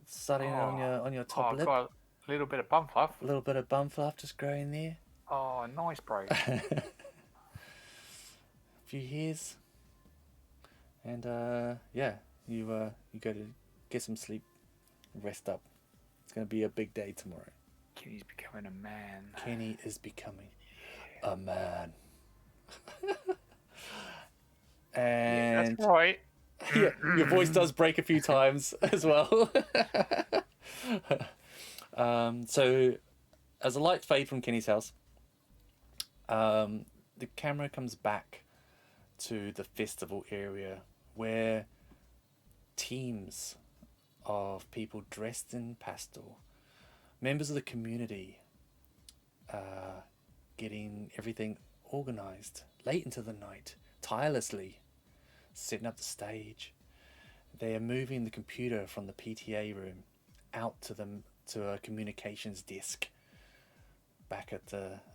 starting on your top lip. God, a little bit of bum fluff. A little bit of bum fluff just growing there. Oh, nice, bro. A few hairs. And you go to get some sleep, rest up. It's gonna be a big day tomorrow. Kenny's becoming a man. Kenny is becoming a man. And that's right. yeah, your voice does break a few times as well. So as the lights fade from Kenny's house, the camera comes back to the festival area where teams of people dressed in pastel, members of the community, getting everything organized late into the night, tirelessly setting up the stage. They are moving the computer from the PTA room out to a communications desk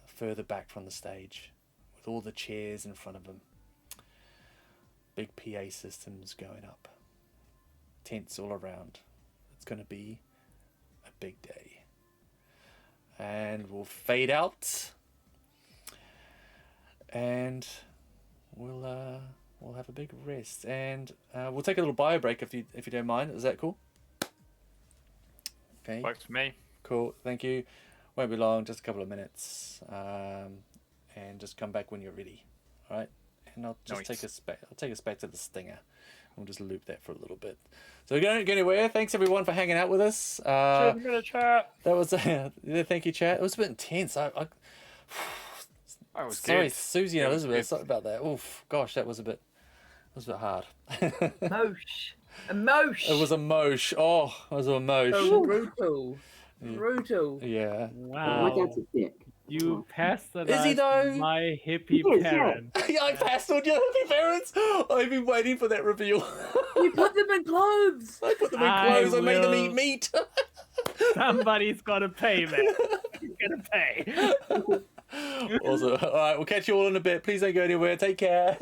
further back from the stage, with all the chairs in front of them. Big PA systems going up. Tents all around. It's going to be a big day. And we'll fade out. And we'll have a big rest. And we'll take a little bio break if you don't mind. Is that cool? Okay. Works for me. Cool. Thank you. Won't be long. Just a couple of minutes. And just come back when you're ready. All right. And I'll just take us back. I'll take us back to the stinger. We'll just loop that for a little bit. So don't go anywhere. Thanks everyone for hanging out with us. Chat. That was thank you, chat. It was a bit intense. I was Sorry, good. Susie and It was Elizabeth. good. Sorry about that. Oof, gosh, that was a bit hard. Mosh. A mosh. It was a mosh. Oh, it was a mosh. Oh, brutal. Yeah. Brutal. Yeah. My Wow. dad's a dick. You passed the Is he though? my hippie He is, yeah. parent. Yeah, I passed on your happy parents. I've been waiting for that reveal. You put them in clothes. I put them in I clothes. I made them will- eat meat. Somebody's got to pay, man. He's gonna pay. Awesome. All right, we'll catch you all in a bit. Please don't go anywhere. Take care.